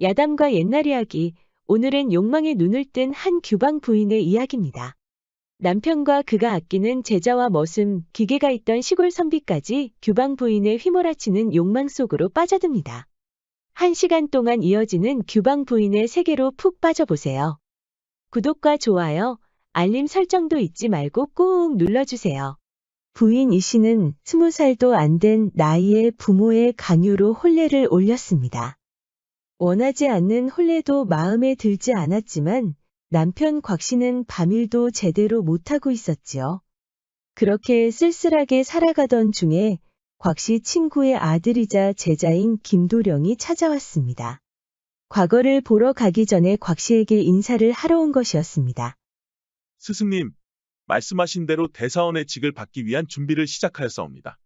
야담과 옛날 이야기. 오늘은 욕망에 눈을 뜬 한 규방 부인의 이야기입니다. 남편과 그가 아끼는 제자와 머슴, 기계가 있던 시골 선비까지 규방 부인의 휘몰아치는 욕망 속으로 빠져듭니다. 1시간 동안 이어지는 규방 부인의 세계로 푹 빠져보세요. 구독과 좋아요, 알림 설정도 잊지 말고 꾹 눌러주세요. 부인 이 씨는 20살도 안 된 나이에 부모의 강요로 혼례를 올렸습니다. 원하지 않는 혼례도 마음에 들지 않았지만 남편 곽 씨는 밤일도 제대로 못하고 있었지요. 그렇게 쓸쓸하게 살아가던 중에 곽 씨 친구의 아들이자 제자인 김도령이 찾아왔습니다. 과거를 보러 가기 전에 곽 씨에게 인사를 하러 온 것이었습니다. 스승님, 말씀하신 대로 대사원의 직을 받기 위한 준비를 시작하였사옵니다.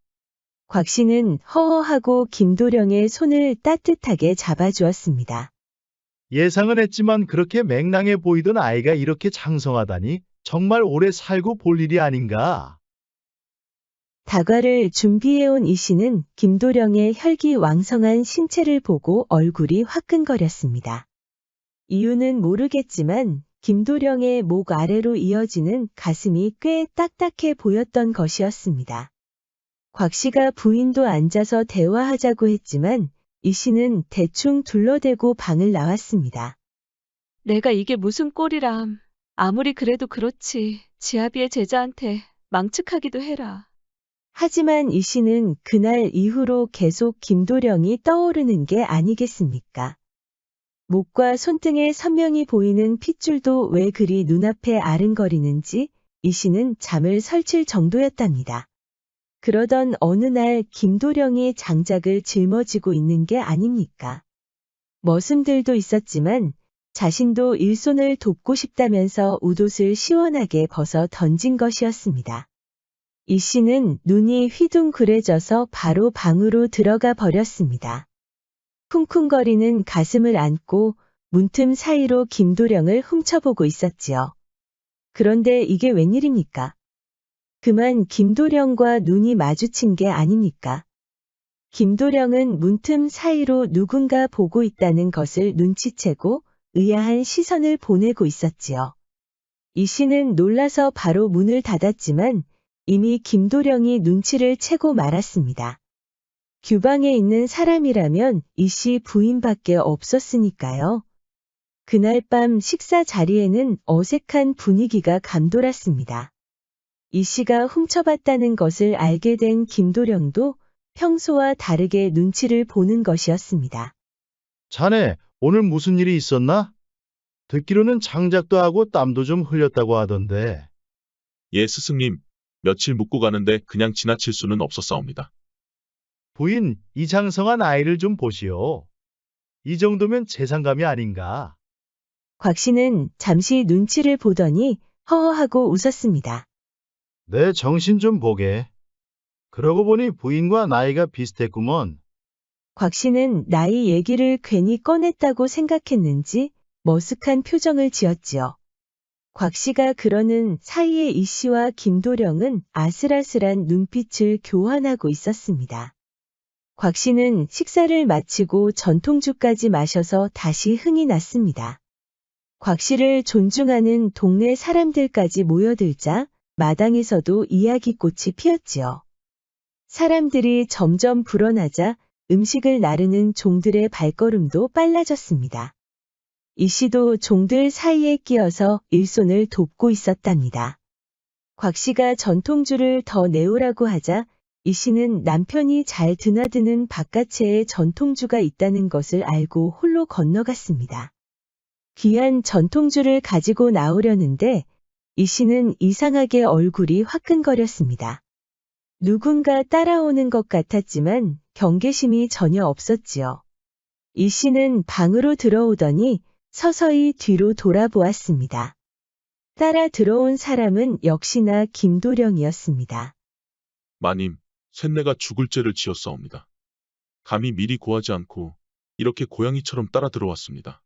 곽 씨는 허허하고 김도령의 손을 따뜻하게 잡아주었습니다. 예상은 했지만 그렇게 맹랑해 보이던 아이가 이렇게 장성하다니 정말 오래 살고 볼 일이 아닌가. 다과를 준비해온 이 씨는 김도령의 혈기왕성한 신체를 보고 얼굴이 화끈거렸습니다. 이유는 모르겠지만 김도령의 목 아래로 이어지는 가슴이 꽤 딱딱해 보였던 것이었습니다. 곽 씨가 부인도 앉아서 대화하자고 했지만 이 씨는 대충 둘러대고 방을 나왔습니다. 내가 이게 무슨 꼴이람. 아무리 그래도 그렇지. 지아비의 제자한테 망측하기도 해라. 하지만 이 씨는 그날 이후로 계속 김도령이 떠오르는 게 아니겠습니까? 목과 손등에 선명히 보이는 핏줄도 왜 그리 눈앞에 아른거리는지 이 씨는 잠을 설칠 정도였답니다. 그러던 어느 날 김도령이 장작을 짊어지고 있는 게 아닙니까? 머슴들도 있었지만 자신도 일손을 돕고 싶다면서 웃옷을 시원하게 벗어 던진 것이었습니다. 이 씨는 눈이 휘둥그레져서 바로 방으로 들어가 버렸습니다. 쿵쿵거리는 가슴을 안고 문틈 사이로 김도령을 훔쳐보고 있었지요. 그런데 이게 웬일입니까? 그만 김도령과 눈이 마주친 게 아닙니까? 김도령은 문틈 사이로 누군가 보고 있다는 것을 눈치채고 의아한 시선을 보내고 있었지요. 이 씨는 놀라서 바로 문을 닫았지만 이미 김도령이 눈치를 채고 말았습니다. 규방에 있는 사람이라면 이 씨 부인밖에 없었으니까요. 그날 밤 식사 자리에는 어색한 분위기가 감돌았습니다. 이 씨가 훔쳐봤다는 것을 알게 된 김도령도 평소와 다르게 눈치를 보는 것이었습니다. 자네, 오늘 무슨 일이 있었나? 듣기로는 장작도 하고 땀도 좀 흘렸다고 하던데. 예, 스승님, 며칠 묵고 가는데 그냥 지나칠 수는 없었사옵니다. 부인, 이 장성한 아이를 좀 보시오. 이 정도면 재상감이 아닌가. 곽 씨는 잠시 눈치를 보더니 허허하고 웃었습니다. 내 정신 좀 보게. 그러고 보니 부인과 나이가 비슷했구먼. 곽 씨는 나이 얘기를 괜히 꺼냈다고 생각했는지 머쓱한 표정을 지었지요. 곽 씨가 그러는 사이에 이 씨와 김도령은 아슬아슬한 눈빛을 교환하고 있었습니다. 곽 씨는 식사를 마치고 전통주까지 마셔서 다시 흥이 났습니다. 곽 씨를 존중하는 동네 사람들까지 모여들자 마당에서도 이야기꽃이 피었지요. 사람들이 점점 불어나자 음식을 나르는 종들의 발걸음도 빨라졌습니다. 이 씨도 종들 사이에 끼어서 일손을 돕고 있었답니다. 곽 씨가 전통주를 더 내오라고 하자 이 씨는 남편이 잘 드나드는 바깥채에 전통주가 있다는 것을 알고 홀로 건너갔습니다. 귀한 전통주를 가지고 나오려는데 이 씨는 이상하게 얼굴이 화끈거렸습니다. 누군가 따라오는 것 같았지만 경계심이 전혀 없었지요. 이 씨는 방으로 들어오더니 서서히 뒤로 돌아보았습니다. 따라 들어온 사람은 역시나 김도령이었습니다. 마님, 쇳내가 죽을 죄를 지었사옵니다. 감히 미리 고하지 않고 이렇게 고양이처럼 따라 들어왔습니다.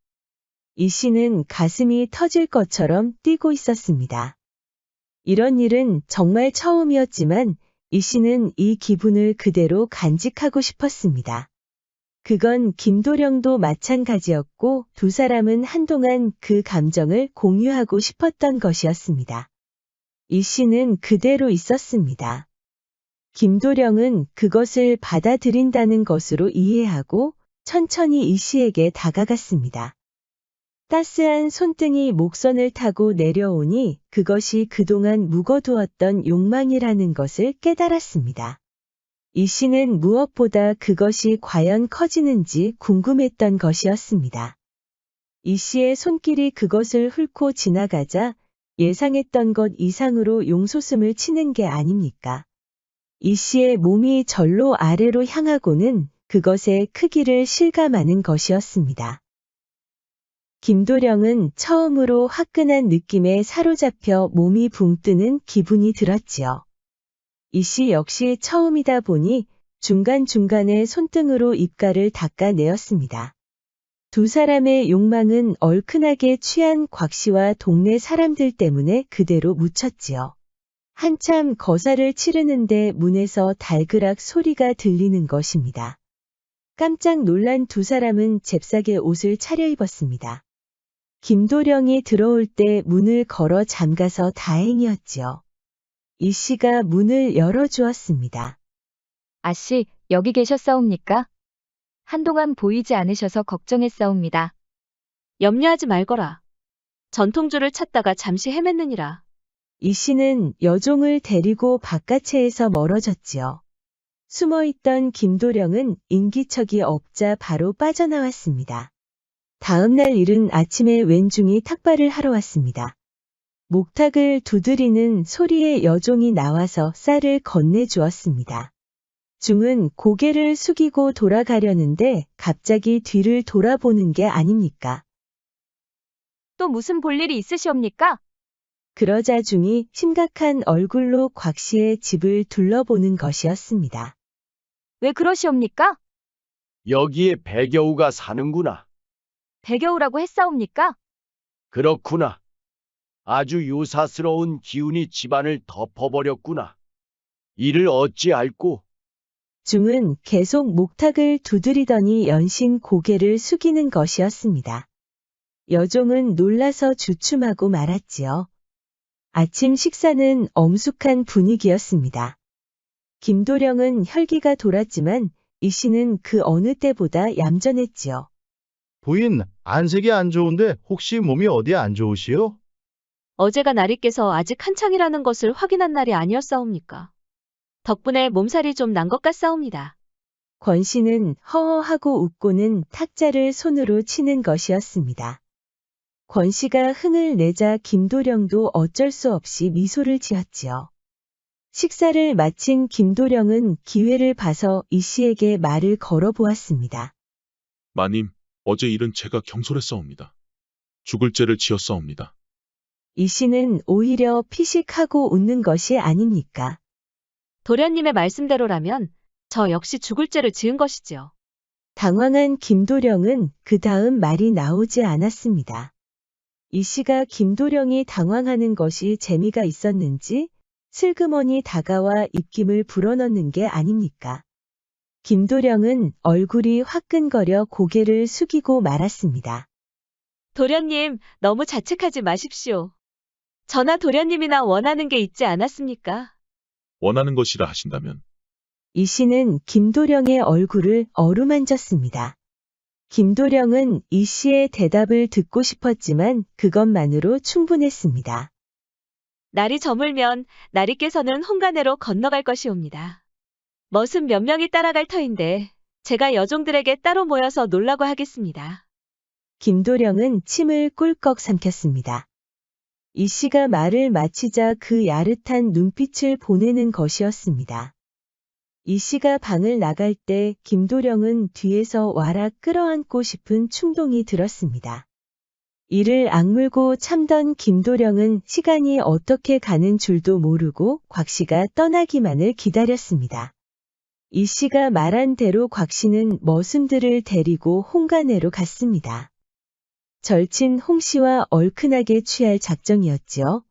이 씨는 가슴이 터질 것처럼 뛰고 있었습니다. 이런 일은 정말 처음이었지만 이 씨는 이 기분을 그대로 간직하고 싶었습니다. 그건 김도령도 마찬가지였고 두 사람은 한동안 그 감정을 공유하고 싶었던 것이었습니다. 이 씨는 그대로 있었습니다. 김도령은 그것을 받아들인다는 것으로 이해하고 천천히 이 씨에게 다가갔습니다. 따스한 손등이 목선을 타고 내려오니 그것이 그동안 묵어두었던 욕망이라는 것을 깨달았습니다. 이 씨는 무엇보다 그것이 과연 커지는지 궁금했던 것이었습니다. 이 씨의 손길이 그것을 훑고 지나가자 예상했던 것 이상으로 용솟음을 치는 게 아닙니까? 이 씨의 몸이 절로 아래로 향하고는 그것의 크기를 실감하는 것이었습니다. 김도령은 처음으로 화끈한 느낌에 사로잡혀 몸이 붕 뜨는 기분이 들었지요. 이 씨 역시 처음이다 보니 중간중간에 손등으로 입가를 닦아내었습니다. 두 사람의 욕망은 얼큰하게 취한 곽 씨와 동네 사람들 때문에 그대로 묻혔지요. 한참 거사를 치르는데 문에서 달그락 소리가 들리는 것입니다. 깜짝 놀란 두 사람은 잽싸게 옷을 차려입었습니다. 김도령이 들어올 때 문을 걸어 잠가서 다행이었지요. 이 씨가 문을 열어주었습니다. 아씨, 여기 계셨사옵니까? 한동안 보이지 않으셔서 걱정했사옵니다. 염려하지 말거라. 전통주를 찾다가 잠시 헤맸느니라. 이 씨는 여종을 데리고 바깥채에서 멀어졌지요. 숨어있던 김도령은 인기척이 없자 바로 빠져나왔습니다. 다음 날 이른 아침에 왼중이 탁발을 하러 왔습니다. 목탁을 두드리는 소리에 여종이 나와서 쌀을 건네주었습니다. 중은 고개를 숙이고 돌아가려는데 갑자기 뒤를 돌아보는 게 아닙니까? 또 무슨 볼일이 있으시옵니까? 그러자 중이 심각한 얼굴로 곽 씨의 집을 둘러보는 것이었습니다. 왜 그러시옵니까? 여기에 배겨우가 사는구나. 배겨우라고 했사옵니까? 그렇구나. 아주 유사스러운 기운이 집안을 덮어버렸구나. 이를 어찌할꼬? 중은 계속 목탁을 두드리더니 연신 고개를 숙이는 것이었습니다. 여종은 놀라서 주춤하고 말았지요. 아침 식사는 엄숙한 분위기였습니다. 김도령은 혈기가 돌았지만 이 씨는 그 어느 때보다 얌전했지요. 부인, 안색이 안 좋은데 혹시 몸이 어디 안 좋으시오? 어제가 날이 깨서 아직 한창이라는 것을 확인한 날이 아니었사옵니까? 덕분에 몸살이 좀 난 것 같사옵니다. 권 씨는 허허하고 웃고는 탁자를 손으로 치는 것이었습니다. 권 씨가 흥을 내자 김도령도 어쩔 수 없이 미소를 지었지요. 식사를 마친 김도령은 기회를 봐서 이 씨에게 말을 걸어보았습니다. 마님, 어제 일은 제가 경솔했사옵니다. 죽을 죄를 지었사옵니다. 이 씨는 오히려 피식하고 웃는 것이 아닙니까? 도련님의 말씀대로라면 저 역시 죽을 죄를 지은 것이지요. 당황한 김도령은 그 다음 말이 나오지 않았습니다. 이 씨가 김도령이 당황하는 것이 재미가 있었는지 슬그머니 다가와 입김을 불어넣는 게 아닙니까? 김도령은 얼굴이 화끈거려 고개를 숙이고 말았습니다. 도련님, 너무 자책하지 마십시오. 저나 도련님이나 원하는 게 있지 않았습니까? 원하는 것이라 하신다면 이 씨는 김도령의 얼굴을 어루만졌습니다. 김도령은 이 씨의 대답을 듣고 싶었지만 그것만으로 충분했습니다. 날이 저물면 날이 깨서는 홍가내로 건너갈 것이옵니다. 멋은 몇 명이 따라갈 터인데 제가 여종들에게 따로 모여서 놀라고 하겠습니다. 김도령은 침을 꿀꺽 삼켰습니다. 이 씨가 말을 마치자 그 야릇한 눈빛을 보내는 것이었습니다. 이 씨가 방을 나갈 때 김도령은 뒤에서 와라 끌어안고 싶은 충동이 들었습니다. 이를 악물고 참던 김도령은 시간이 어떻게 가는 줄도 모르고 곽 씨가 떠나기만을 기다렸습니다. 이 씨가 말한 대로 곽 씨는 머슴들을 데리고 홍가내로 갔습니다. 절친 홍 씨와 얼큰하게 취할 작정이었지요.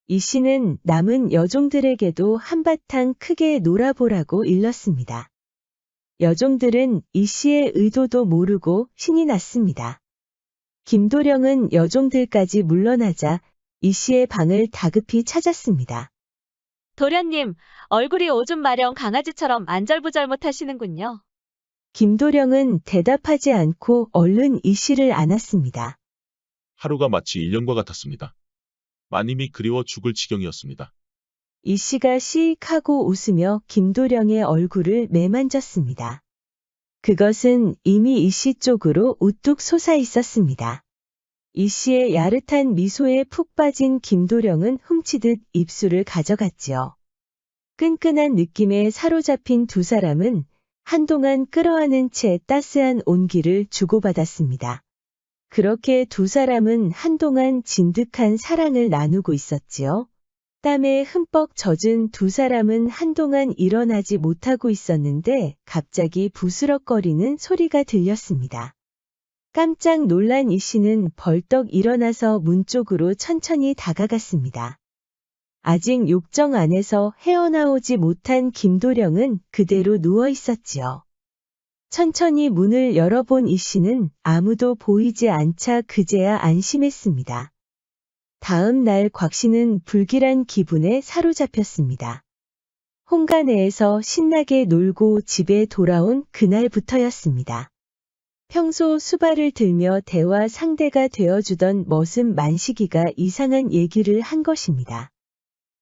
이 씨는 남은 여종들에게도 한바탕 크게 놀아보라고 일렀습니다. 여종들은 이 씨의 의도도 모르고 신이 났습니다. 김도령은 여종들까지 물러나자 이 씨의 방을 다급히 찾았습니다. 도련님, 얼굴이 오줌 마려운 강아지처럼 안절부절 못하시는군요. 김도령은 대답하지 않고 얼른 이 씨를 안았습니다. 하루가 마치 1년과 같았습니다. 마님이 그리워 죽을 지경이었습니다. 이 씨가 시익 하고 웃으며 김도령의 얼굴을 매만졌습니다. 그것은 이미 이 씨 쪽으로 우뚝 솟아 있었습니다. 이 씨의 야릇한 미소에 푹 빠진 김도령은 훔치듯 입술을 가져갔지요. 끈끈한 느낌에 사로잡힌 두 사람은 한동안 끌어안은 채 따스한 온기를 주고받았습니다. 그렇게 두 사람은 한동안 진득한 사랑을 나누고 있었지요. 땀에 흠뻑 젖은 두 사람은 한동안 일어나지 못하고 있었는데 갑자기 부스럭거리는 소리가 들렸습니다. 깜짝 놀란 이 씨는 벌떡 일어나서 문 쪽으로 천천히 다가갔습니다. 아직 욕정 안에서 헤어나오지 못한 김도령은 그대로 누워 있었지요. 천천히 문을 열어본 이 씨는 아무도 보이지 않자 그제야 안심했습니다. 다음 날 곽 씨는 불길한 기분에 사로잡혔습니다. 홍가내에서 신나게 놀고 집에 돌아온 그날부터였습니다. 평소 수발을 들며 대화 상대가 되어주던 머슴 만식이가 이상한 얘기를 한 것입니다.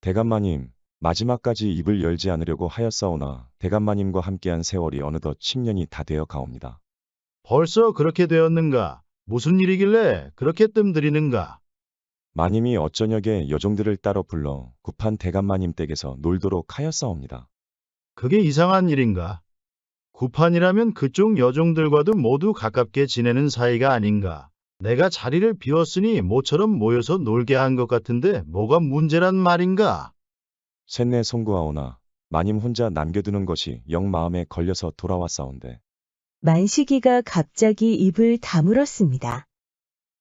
대감마님, 마지막까지 입을 열지 않으려고 하였사오나 대감마님과 함께한 세월이 어느덧 10년이 다 되어 가옵니다. 벌써 그렇게 되었는가? 무슨 일이길래 그렇게 뜸들이는가? 마님이 어쩌녁에 여종들을 따로 불러 구판 대감마님 댁에서 놀도록 하였사옵니다. 그게 이상한 일인가? 구판이라면 그쪽 여종들과도 모두 가깝게 지내는 사이가 아닌가? 내가 자리를 비웠으니 모처럼 모여서 놀게 한 것 같은데 뭐가 문제란 말인가? 셋내 송구하오나 마님 혼자 남겨두는 것이 영 마음에 걸려서 돌아왔사온데 만식이가 갑자기 입을 다물었습니다.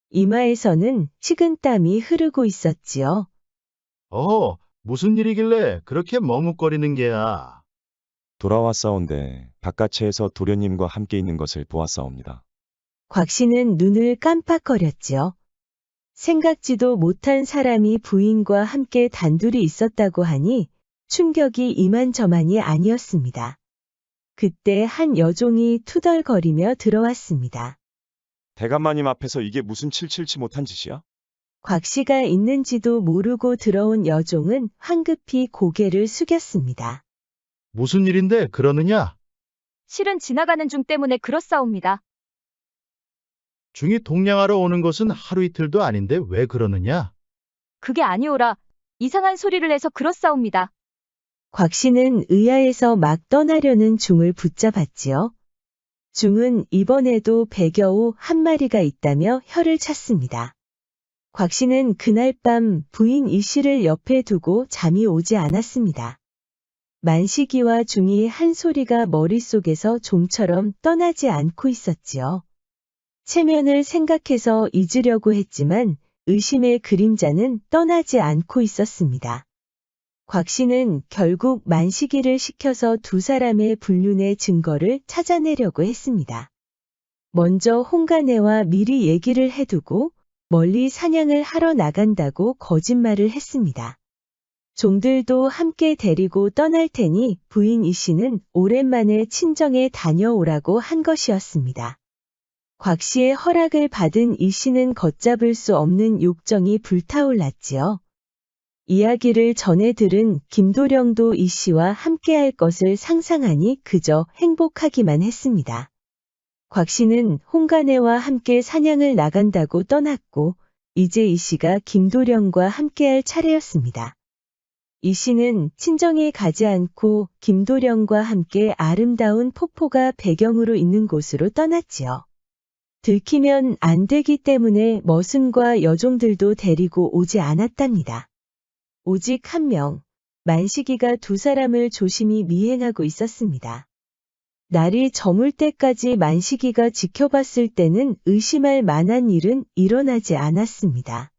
이마에서는 식은땀이 흐르고 있었지요. 무슨 일이길래 그렇게 머뭇거리는 게야? 돌아왔사온데 바깥채에서 도련님과 함께 있는 것을 보았사옵니다. 곽 씨는 눈을 깜빡거렸지요. 생각지도 못한 사람이 부인과 함께 단둘이 있었다고 하니 충격이 이만저만이 아니었습니다. 그때 한 여종이 투덜거리며 들어왔습니다. 대감마님 앞에서 이게 무슨 칠칠치 못한 짓이야? 곽 씨가 있는지도 모르고 들어온 여종은 황급히 고개를 숙였습니다. 무슨 일인데 그러느냐? 실은 지나가는 중 때문에 그렇사옵니다. 중이 동냥하러 오는 것은 하루 이틀도 아닌데 왜 그러느냐? 그게 아니오라. 이상한 소리를 해서 그렇사옵니다. 곽 씨는 의아해서 막 떠나려는 중을 붙잡았지요. 중은 이번에도 배겨우 한 마리가 있다며 혀를 찼습니다. 곽 씨는 그날 밤 부인 이 씨를 옆에 두고 잠이 오지 않았습니다. 만식이와 중이 한 소리가 머릿속에서 좀처럼 떠나지 않고 있었지요. 체면을 생각해서 잊으려고 했지만 의심의 그림자는 떠나지 않고 있었습니다. 곽 씨는 결국 만식이를 시켜서 두 사람의 불륜의 증거를 찾아내려고 했습니다. 먼저 홍가네와 미리 얘기를 해두고 멀리 사냥을 하러 나간다고 거짓말을 했습니다. 종들도 함께 데리고 떠날 테니 부인 이 씨는 오랜만에 친정에 다녀오라고 한 것이었습니다. 곽 씨의 허락을 받은 이 씨는 걷잡을 수 없는 욕정이 불타올랐지요. 이야기를 전해 들은 김도령도 이 씨와 함께할 것을 상상하니 그저 행복하기만 했습니다. 곽 씨는 홍가네와 함께 사냥을 나간다고 떠났고 이제 이 씨가 김도령과 함께할 차례였습니다. 이 씨는 친정에 가지 않고 김도령과 함께 아름다운 폭포가 배경으로 있는 곳으로 떠났지요. 들키면 안 되기 때문에 머슴과 여종들도 데리고 오지 않았답니다. 오직 한 명, 만식이가 두 사람을 조심히 미행하고 있었습니다. 날이 저물 때까지 만식이가 지켜봤을 때는 의심할 만한 일은 일어나지 않았습니다.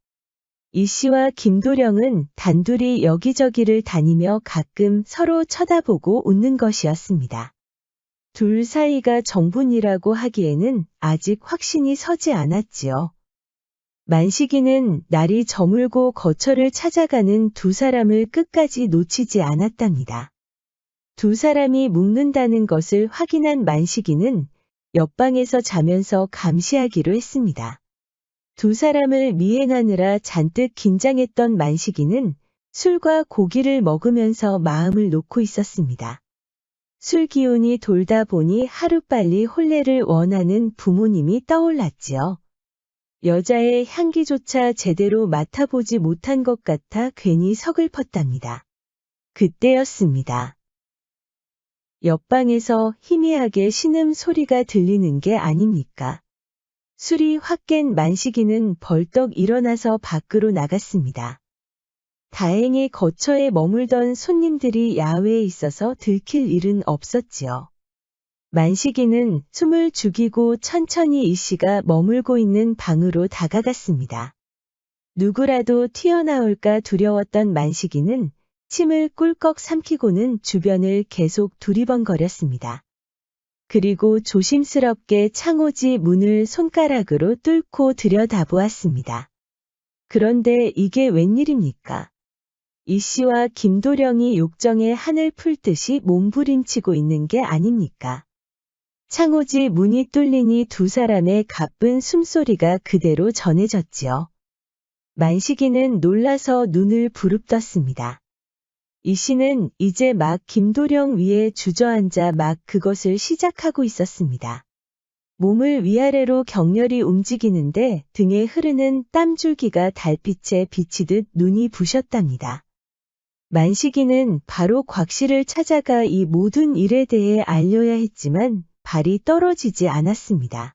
이 씨와 김도령은 단둘이 여기저기를 다니며 가끔 서로 쳐다보고 웃는 것이었습니다. 둘 사이가 정분이라고 하기에는 아직 확신이 서지 않았지요. 만식이는 날이 저물고 거처를 찾아가는 두 사람을 끝까지 놓치지 않았답니다. 두 사람이 묵는다는 것을 확인한 만식이는 옆방에서 자면서 감시하기로 했습니다. 두 사람을 미행하느라 잔뜩 긴장했던 만식이는 술과 고기를 먹으면서 마음을 놓고 있었습니다. 술 기운이 돌다 보니 하루빨리 혼례를 원하는 부모님이 떠올랐지요. 여자의 향기조차 제대로 맡아보지 못한 것 같아 괜히 서글펐답니다. 그때였습니다. 옆방에서 희미하게 신음 소리가 들리는 게 아닙니까? 술이 확 깬 만식이는 벌떡 일어나서 밖으로 나갔습니다. 다행히 거처에 머물던 손님들이 야외에 있어서 들킬 일은 없었지요. 만식이는 숨을 죽이고 천천히 이 씨가 머물고 있는 방으로 다가갔습니다. 누구라도 튀어나올까 두려웠던 만식이는 침을 꿀꺽 삼키고는 주변을 계속 두리번거렸습니다. 그리고 조심스럽게 창호지 문을 손가락으로 뚫고 들여다보았습니다. 그런데 이게 웬일입니까? 이 씨와 김도령이 욕정에 한을 풀듯이 몸부림치고 있는 게 아닙니까? 창호지 문이 뚫리니 두 사람의 가쁜 숨소리가 그대로 전해졌지요. 만식이는 놀라서 눈을 부릅떴습니다. 이 씨는 이제 막 김도령 위에 주저앉아 막 그것을 시작하고 있었습니다. 몸을 위아래로 격렬히 움직이는데 등에 흐르는 땀줄기가 달빛에 비치듯 눈이 부셨답니다. 만식이는 바로 곽 씨를 찾아가 이 모든 일에 대해 알려야 했지만 발이 떨어지지 않았습니다.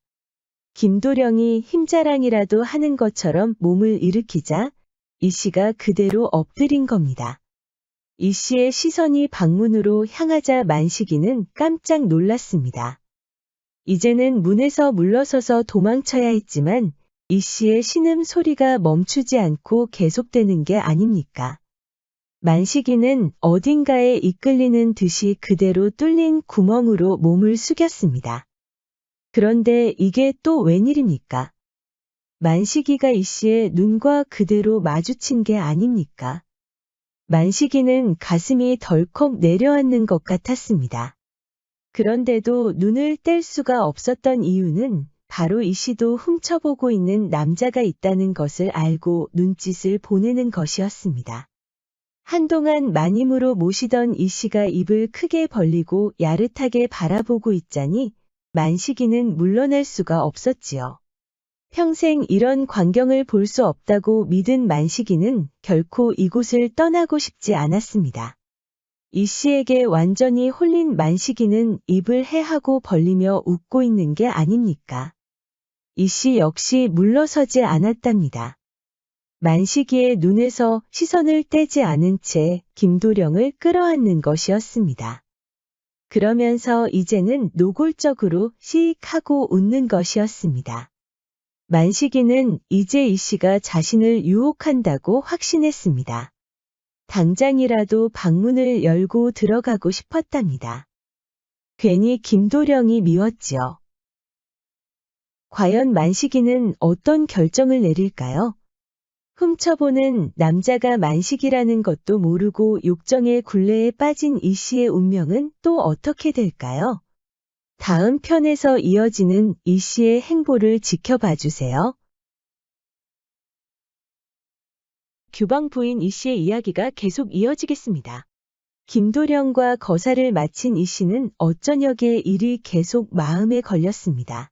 김도령이 힘자랑이라도 하는 것처럼 몸을 일으키자 이 씨가 그대로 엎드린 겁니다. 이 씨의 시선이 방문으로 향하자 만식이는 깜짝 놀랐습니다. 이제는 문에서 물러서서 도망쳐야 했지만 이 씨의 신음 소리가 멈추지 않고 계속되는 게 아닙니까? 만식이는 어딘가에 이끌리는 듯이 그대로 뚫린 구멍으로 몸을 숙였습니다. 그런데 이게 또 웬일입니까? 만식이가 이 씨의 눈과 그대로 마주친 게 아닙니까? 만식이는 가슴이 덜컥 내려앉는 것 같았습니다. 그런데도 눈을 뗄 수가 없었던 이유는 바로 이 씨도 훔쳐보고 있는 남자가 있다는 것을 알고 눈짓을 보내는 것이었습니다. 한동안 마님으로 모시던 이 씨가 입을 크게 벌리고 야릇하게 바라보고 있자니 만식이는 물러날 수가 없었지요. 평생 이런 광경을 볼 수 없다고 믿은 만식이는 결코 이곳을 떠나고 싶지 않았습니다. 이 씨에게 완전히 홀린 만식이는 입을 해하고 벌리며 웃고 있는 게 아닙니까? 이 씨 역시 물러서지 않았답니다. 만식이의 눈에서 시선을 떼지 않은 채 김도령을 끌어안는 것이었습니다. 그러면서 이제는 노골적으로 시익하고 웃는 것이었습니다. 만식이는 이제 이 씨가 자신을 유혹한다고 확신했습니다. 당장이라도 방문을 열고 들어가고 싶었답니다. 괜히 김도령이 미웠지요. 과연 만식이는 어떤 결정을 내릴까요? 훔쳐보는 남자가 만식이라는 것도 모르고 욕정의 굴레에 빠진 이 씨의 운명은 또 어떻게 될까요? 다음 편에서 이어지는 이 씨의 행보를 지켜봐 주세요. 규방 부인 이 씨의 이야기가 계속 이어지겠습니다. 김도령과 거사를 마친 이 씨는 어쩌녁에 일이 계속 마음에 걸렸습니다.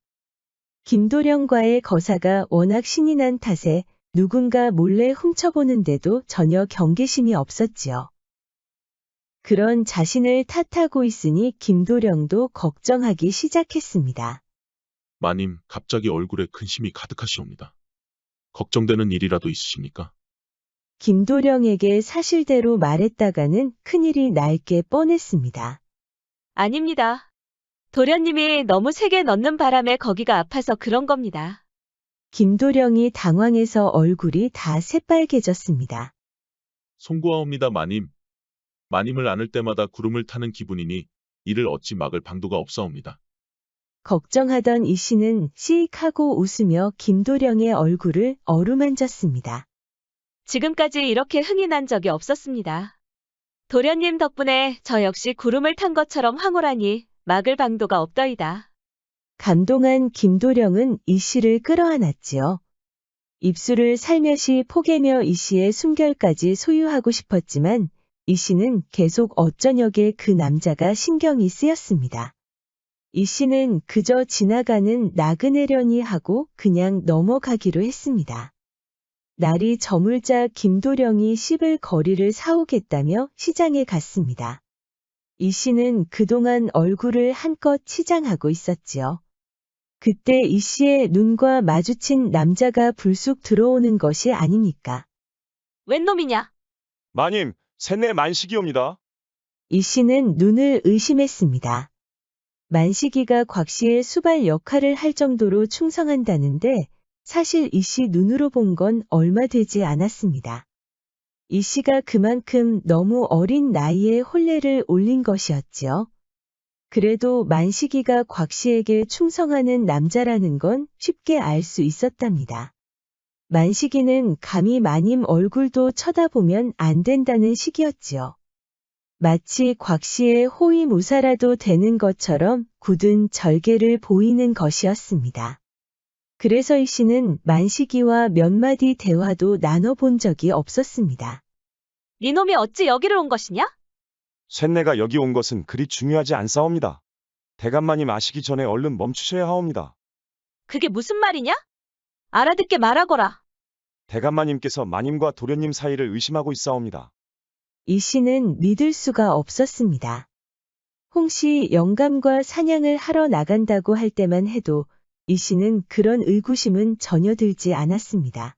김도령과의 거사가 워낙 신이 난 탓에 누군가 몰래 훔쳐보는데도 전혀 경계심이 없었지요. 그런 자신을 탓하고 있으니 김도령도 걱정하기 시작했습니다. 마님, 갑자기 얼굴에 근심이 가득하시옵니다. 걱정되는 일이라도 있으십니까? 김도령에게 사실대로 말했다가는 큰일이 날 게 뻔했습니다. 아닙니다. 도련님이 너무 세게 넣는 바람에 거기가 아파서 그런 겁니다. 김도령이 당황해서 얼굴이 다 새빨개졌습니다. 송구하옵니다, 마님. 마님을 안을 때마다 구름을 타는 기분이니 이를 어찌 막을 방도가 없사옵니다. 걱정하던 이 씨는 씩 하고 웃으며 김도령의 얼굴을 어루만졌습니다. 지금까지 이렇게 흥이 난 적이 없었습니다. 도련님 덕분에 저 역시 구름을 탄 것처럼 황홀하니 막을 방도가 없더이다. 감동한 김도령은 이 씨를 끌어안았지요. 입술을 살며시 포개며 이 씨의 숨결까지 소유하고 싶었지만 이 씨는 계속 어쩌냐게 그 남자가 신경이 쓰였습니다. 이 씨는 그저 지나가는 나그네려니 하고 그냥 넘어가기로 했습니다. 날이 저물자 김도령이 씹을 거리를 사오겠다며 시장에 갔습니다. 이 씨는 그동안 얼굴을 한껏 치장하고 있었지요. 그때 이 씨의 눈과 마주친 남자가 불쑥 들어오는 것이 아닙니까? 웬 놈이냐? 마님, 셋내 만식이옵니다. 이 씨는 눈을 의심했습니다. 만식이가 곽 씨의 수발 역할을 할 정도로 충성한다는데 사실 이 씨 눈으로 본 건 얼마 되지 않았습니다. 이 씨가 그만큼 너무 어린 나이에 혼례를 올린 것이었지요. 그래도 만식이가 곽 씨에게 충성하는 남자라는 건 쉽게 알 수 있었답니다. 만식이는 감히 마님 얼굴도 쳐다보면 안 된다는 식이었지요. 마치 곽 씨의 호위무사라도 되는 것처럼 굳은 절개를 보이는 것이었습니다. 그래서 이 씨는 만식이와 몇 마디 대화도 나눠본 적이 없었습니다. 네 놈이 어찌 여기를 온 것이냐? 셋내가 여기 온 것은 그리 중요하지 않사옵니다. 대감마님 아시기 전에 얼른 멈추셔야 하옵니다. 그게 무슨 말이냐? 알아듣게 말하거라. 대감마님께서 마님과 도련님 사이를 의심하고 있사옵니다. 이 씨는 믿을 수가 없었습니다. 홍씨 영감과 사냥을 하러 나간다고 할 때만 해도 이 씨는 그런 의구심은 전혀 들지 않았습니다.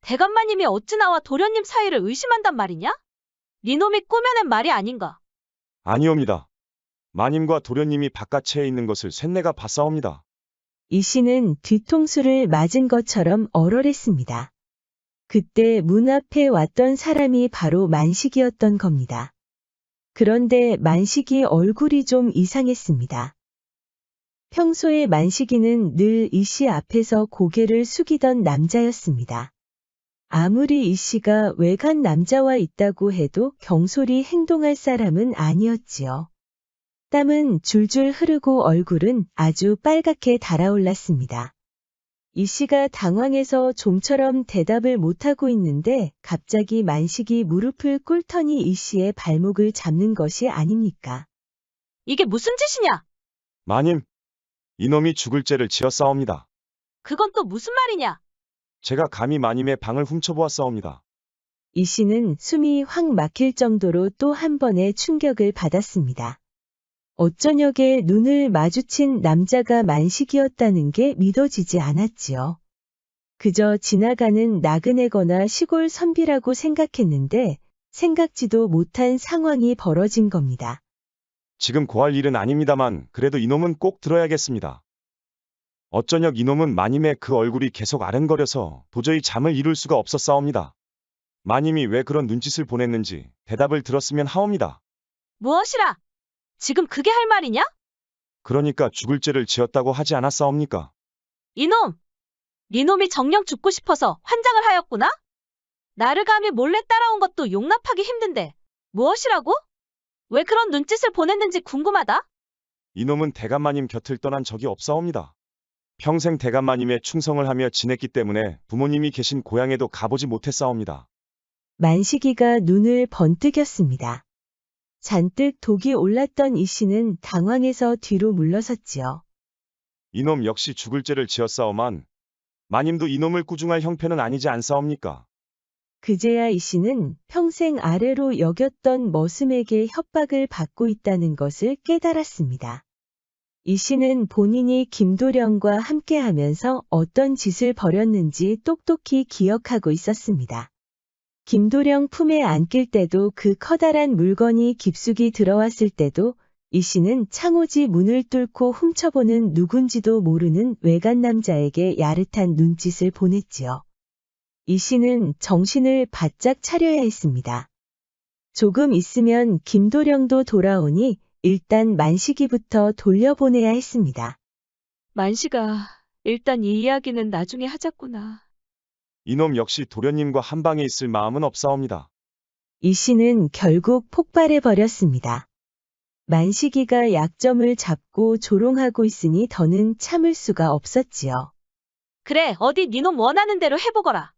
대감마님이 어찌 나와 도련님 사이를 의심한단 말이냐? 네 놈이 꾸며낸 말이 아닌가? 아니옵니다. 마님과 도련님이 바깥에 있는 것을 셋내가 봤사옵니다. 이 씨는 뒤통수를 맞은 것처럼 얼얼했습니다. 그때 문 앞에 왔던 사람이 바로 만식이었던 겁니다. 그런데 만식이 얼굴이 좀 이상했습니다. 평소에 만식이는 늘 이 씨 앞에서 고개를 숙이던 남자였습니다. 아무리 이 씨가 외간 남자와 있다고 해도 경솔히 행동할 사람은 아니었지요. 땀은 줄줄 흐르고 얼굴은 아주 빨갛게 달아올랐습니다. 이 씨가 당황해서 좀처럼 대답을 못하고 있는데 갑자기 만식이 무릎을 꿇더니 이 씨의 발목을 잡는 것이 아닙니까? 이게 무슨 짓이냐? 마님, 이놈이 죽을 죄를 지었사옵니다. 그건 또 무슨 말이냐? 제가 감히 마님의 방을 훔쳐보았사옵니다. 이 씨는 숨이 확 막힐 정도로 또 한 번의 충격을 받았습니다. 어쩌냐게 눈을 마주친 남자가 만식이었다는 게 믿어지지 않았지요. 그저 지나가는 나그네거나 시골 선비라고 생각했는데 생각지도 못한 상황이 벌어진 겁니다. 지금 고할 일은 아닙니다만 그래도 이놈은 꼭 들어야겠습니다. 어쩌녁 이놈은 마님의 그 얼굴이 계속 아른거려서 도저히 잠을 이룰 수가 없었사옵니다. 마님이 왜 그런 눈짓을 보냈는지 대답을 들었으면 하옵니다. 무엇이라? 지금 그게 할 말이냐? 그러니까 죽을 죄를 지었다고 하지 않았사옵니까? 이놈! 네 놈이 정녕 죽고 싶어서 환장을 하였구나? 나를 감히 몰래 따라온 것도 용납하기 힘든데 무엇이라고? 왜 그런 눈짓을 보냈는지 궁금하다? 이놈은 대감마님 곁을 떠난 적이 없사옵니다. 평생 대감마님의 충성을 하며 지냈기 때문에 부모님이 계신 고향에도 가보지 못했사옵니다. 만식이가 눈을 번뜩였습니다. 잔뜩 독이 올랐던 이 씨는 당황해서 뒤로 물러섰지요. 이놈 역시 죽을 죄를 지었사오만 마님도 이놈을 꾸중할 형편은 아니지 않사옵니까? 그제야 이 씨는 평생 아래로 여겼던 머슴에게 협박을 받고 있다는 것을 깨달았습니다. 이 씨는 본인이 김도령과 함께하면서 어떤 짓을 벌였는지 똑똑히 기억하고 있었습니다. 김도령 품에 안길 때도 그 커다란 물건이 깊숙이 들어왔을 때도 이 씨는 창호지 문을 뚫고 훔쳐보는 누군지도 모르는 외간 남자에게 야릇한 눈짓을 보냈지요. 이 씨는 정신을 바짝 차려야 했습니다. 조금 있으면 김도령도 돌아오니 일단 만식이부터 돌려보내야 했습니다. 만식아, 일단 이 이야기는 나중에 하자꾸나. 이놈 역시 도련님과 한 방에 있을 마음은 없사옵니다. 이 씨는 결국 폭발해버렸습니다. 만식이가 약점을 잡고 조롱하고 있으니 더는 참을 수가 없었지요. 그래, 어디 니놈 원하는 대로 해보거라.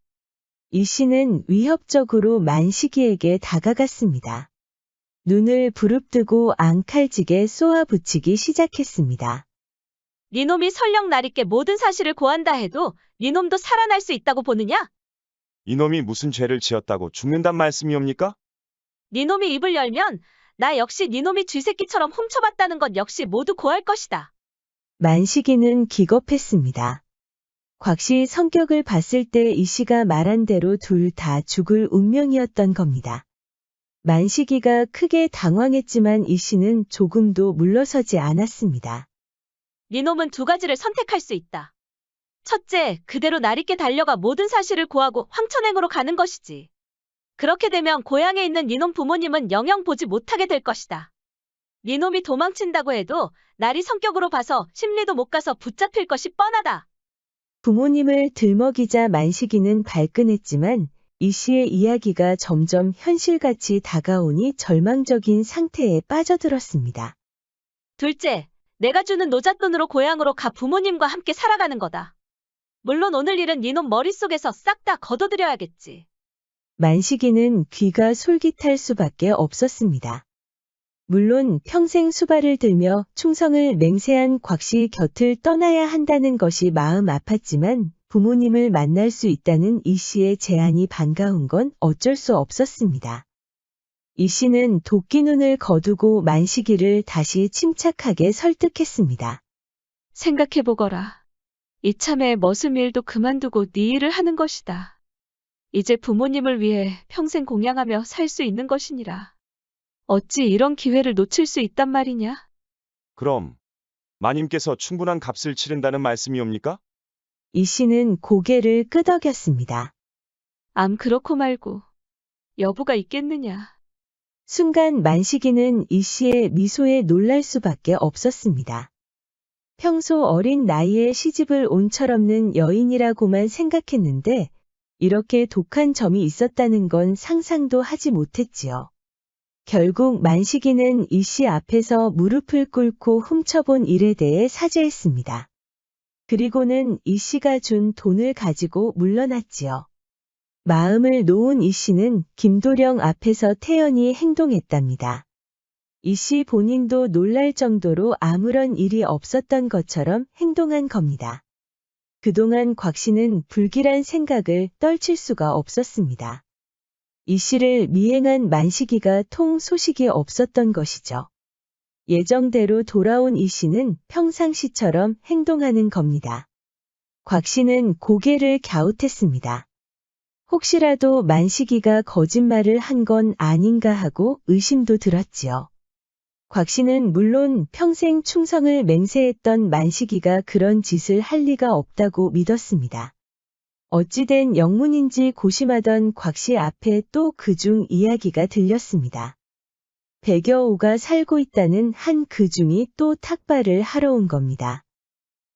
이 씨는 위협적으로 만식이에게 다가갔습니다. 눈을 부릅뜨고 앙칼지게 쏘아붙이기 시작했습니다. 니놈이 설령 나리께 모든 사실을 고한다 해도 니놈도 살아날 수 있다고 보느냐? 이놈이 무슨 죄를 지었다고 죽는단 말씀이옵니까? 니놈이 입을 열면 나 역시 니놈이 쥐새끼처럼 훔쳐봤다는 것 역시 모두 고할 것이다. 만식이는 기겁했습니다. 곽씨 성격을 봤을 때 이 씨가 말한 대로 둘 다 죽을 운명이었던 겁니다. 만식이가 크게 당황했지만 이 씨는 조금도 물러서지 않았습니다. 니놈은 두 가지를 선택할 수 있다. 첫째, 그대로 나리께 달려가 모든 사실을 고하고 황천행으로 가는 것이지. 그렇게 되면 고향에 있는 니놈 부모님은 영영 보지 못하게 될 것이다. 니놈이 도망친다고 해도 나리 성격으로 봐서 심리도 못 가서 붙잡힐 것이 뻔하다. 부모님을 들먹이자 만식이는 발끈했지만 이 씨의 이야기가 점점 현실같이 다가오니 절망적인 상태에 빠져들었습니다. 둘째, 내가 주는 노잣돈으로 고향으로 가 부모님과 함께 살아가는 거다. 물론 오늘 일은 니놈 머릿속에서 싹 다 걷어들여야겠지. 만식이는 귀가 솔깃할 수밖에 없었습니다. 물론 평생 수발을 들며 충성을 맹세한 곽씨 곁을 떠나야 한다는 것이 마음 아팠지만 부모님을 만날 수 있다는 이 씨의 제안이 반가운 건 어쩔 수 없었습니다. 이 씨는 도끼 눈을 거두고 만식이를 다시 침착하게 설득했습니다. 생각해보거라. 이참에 머슴 일도 그만두고 네 일을 하는 것이다. 이제 부모님을 위해 평생 공양하며 살 수 있는 것이니라. 어찌 이런 기회를 놓칠 수 있단 말이냐? 그럼 마님께서 충분한 값을 치른다는 말씀이옵니까? 이 씨는 고개를 끄덕였습니다. 암 그렇고 말고 여부가 있겠느냐? 순간 만식이는 이 씨의 미소에 놀랄 수밖에 없었습니다. 평소 어린 나이에 시집을 온 철없는 여인이라고만 생각했는데 이렇게 독한 점이 있었다는 건 상상도 하지 못했지요. 결국 만식이는 이 씨 앞에서 무릎을 꿇고 훔쳐본 일에 대해 사죄했습니다. 그리고는 이 씨가 준 돈을 가지고 물러났지요. 마음을 놓은 이 씨는 김도령 앞에서 태연히 행동했답니다. 이 씨 본인도 놀랄 정도로 아무런 일이 없었던 것처럼 행동한 겁니다. 그동안 곽 씨는 불길한 생각을 떨칠 수가 없었습니다. 이 씨를 미행한 만식이가 통 소식이 없었던 것이죠. 예정대로 돌아온 이 씨는 평상시처럼 행동하는 겁니다. 곽 씨는 고개를 갸웃했습니다. 혹시라도 만식이가 거짓말을 한 건 아닌가 하고 의심도 들었지요. 곽 씨는 물론 평생 충성을 맹세했던 만식이가 그런 짓을 할 리가 없다고 믿었습니다. 어찌된 영문인지 고심하던 곽 씨 앞에 또 그중 이야기가 들렸습니다. 백여우가 살고 있다는 한 그중이 또 탁발을 하러 온 겁니다.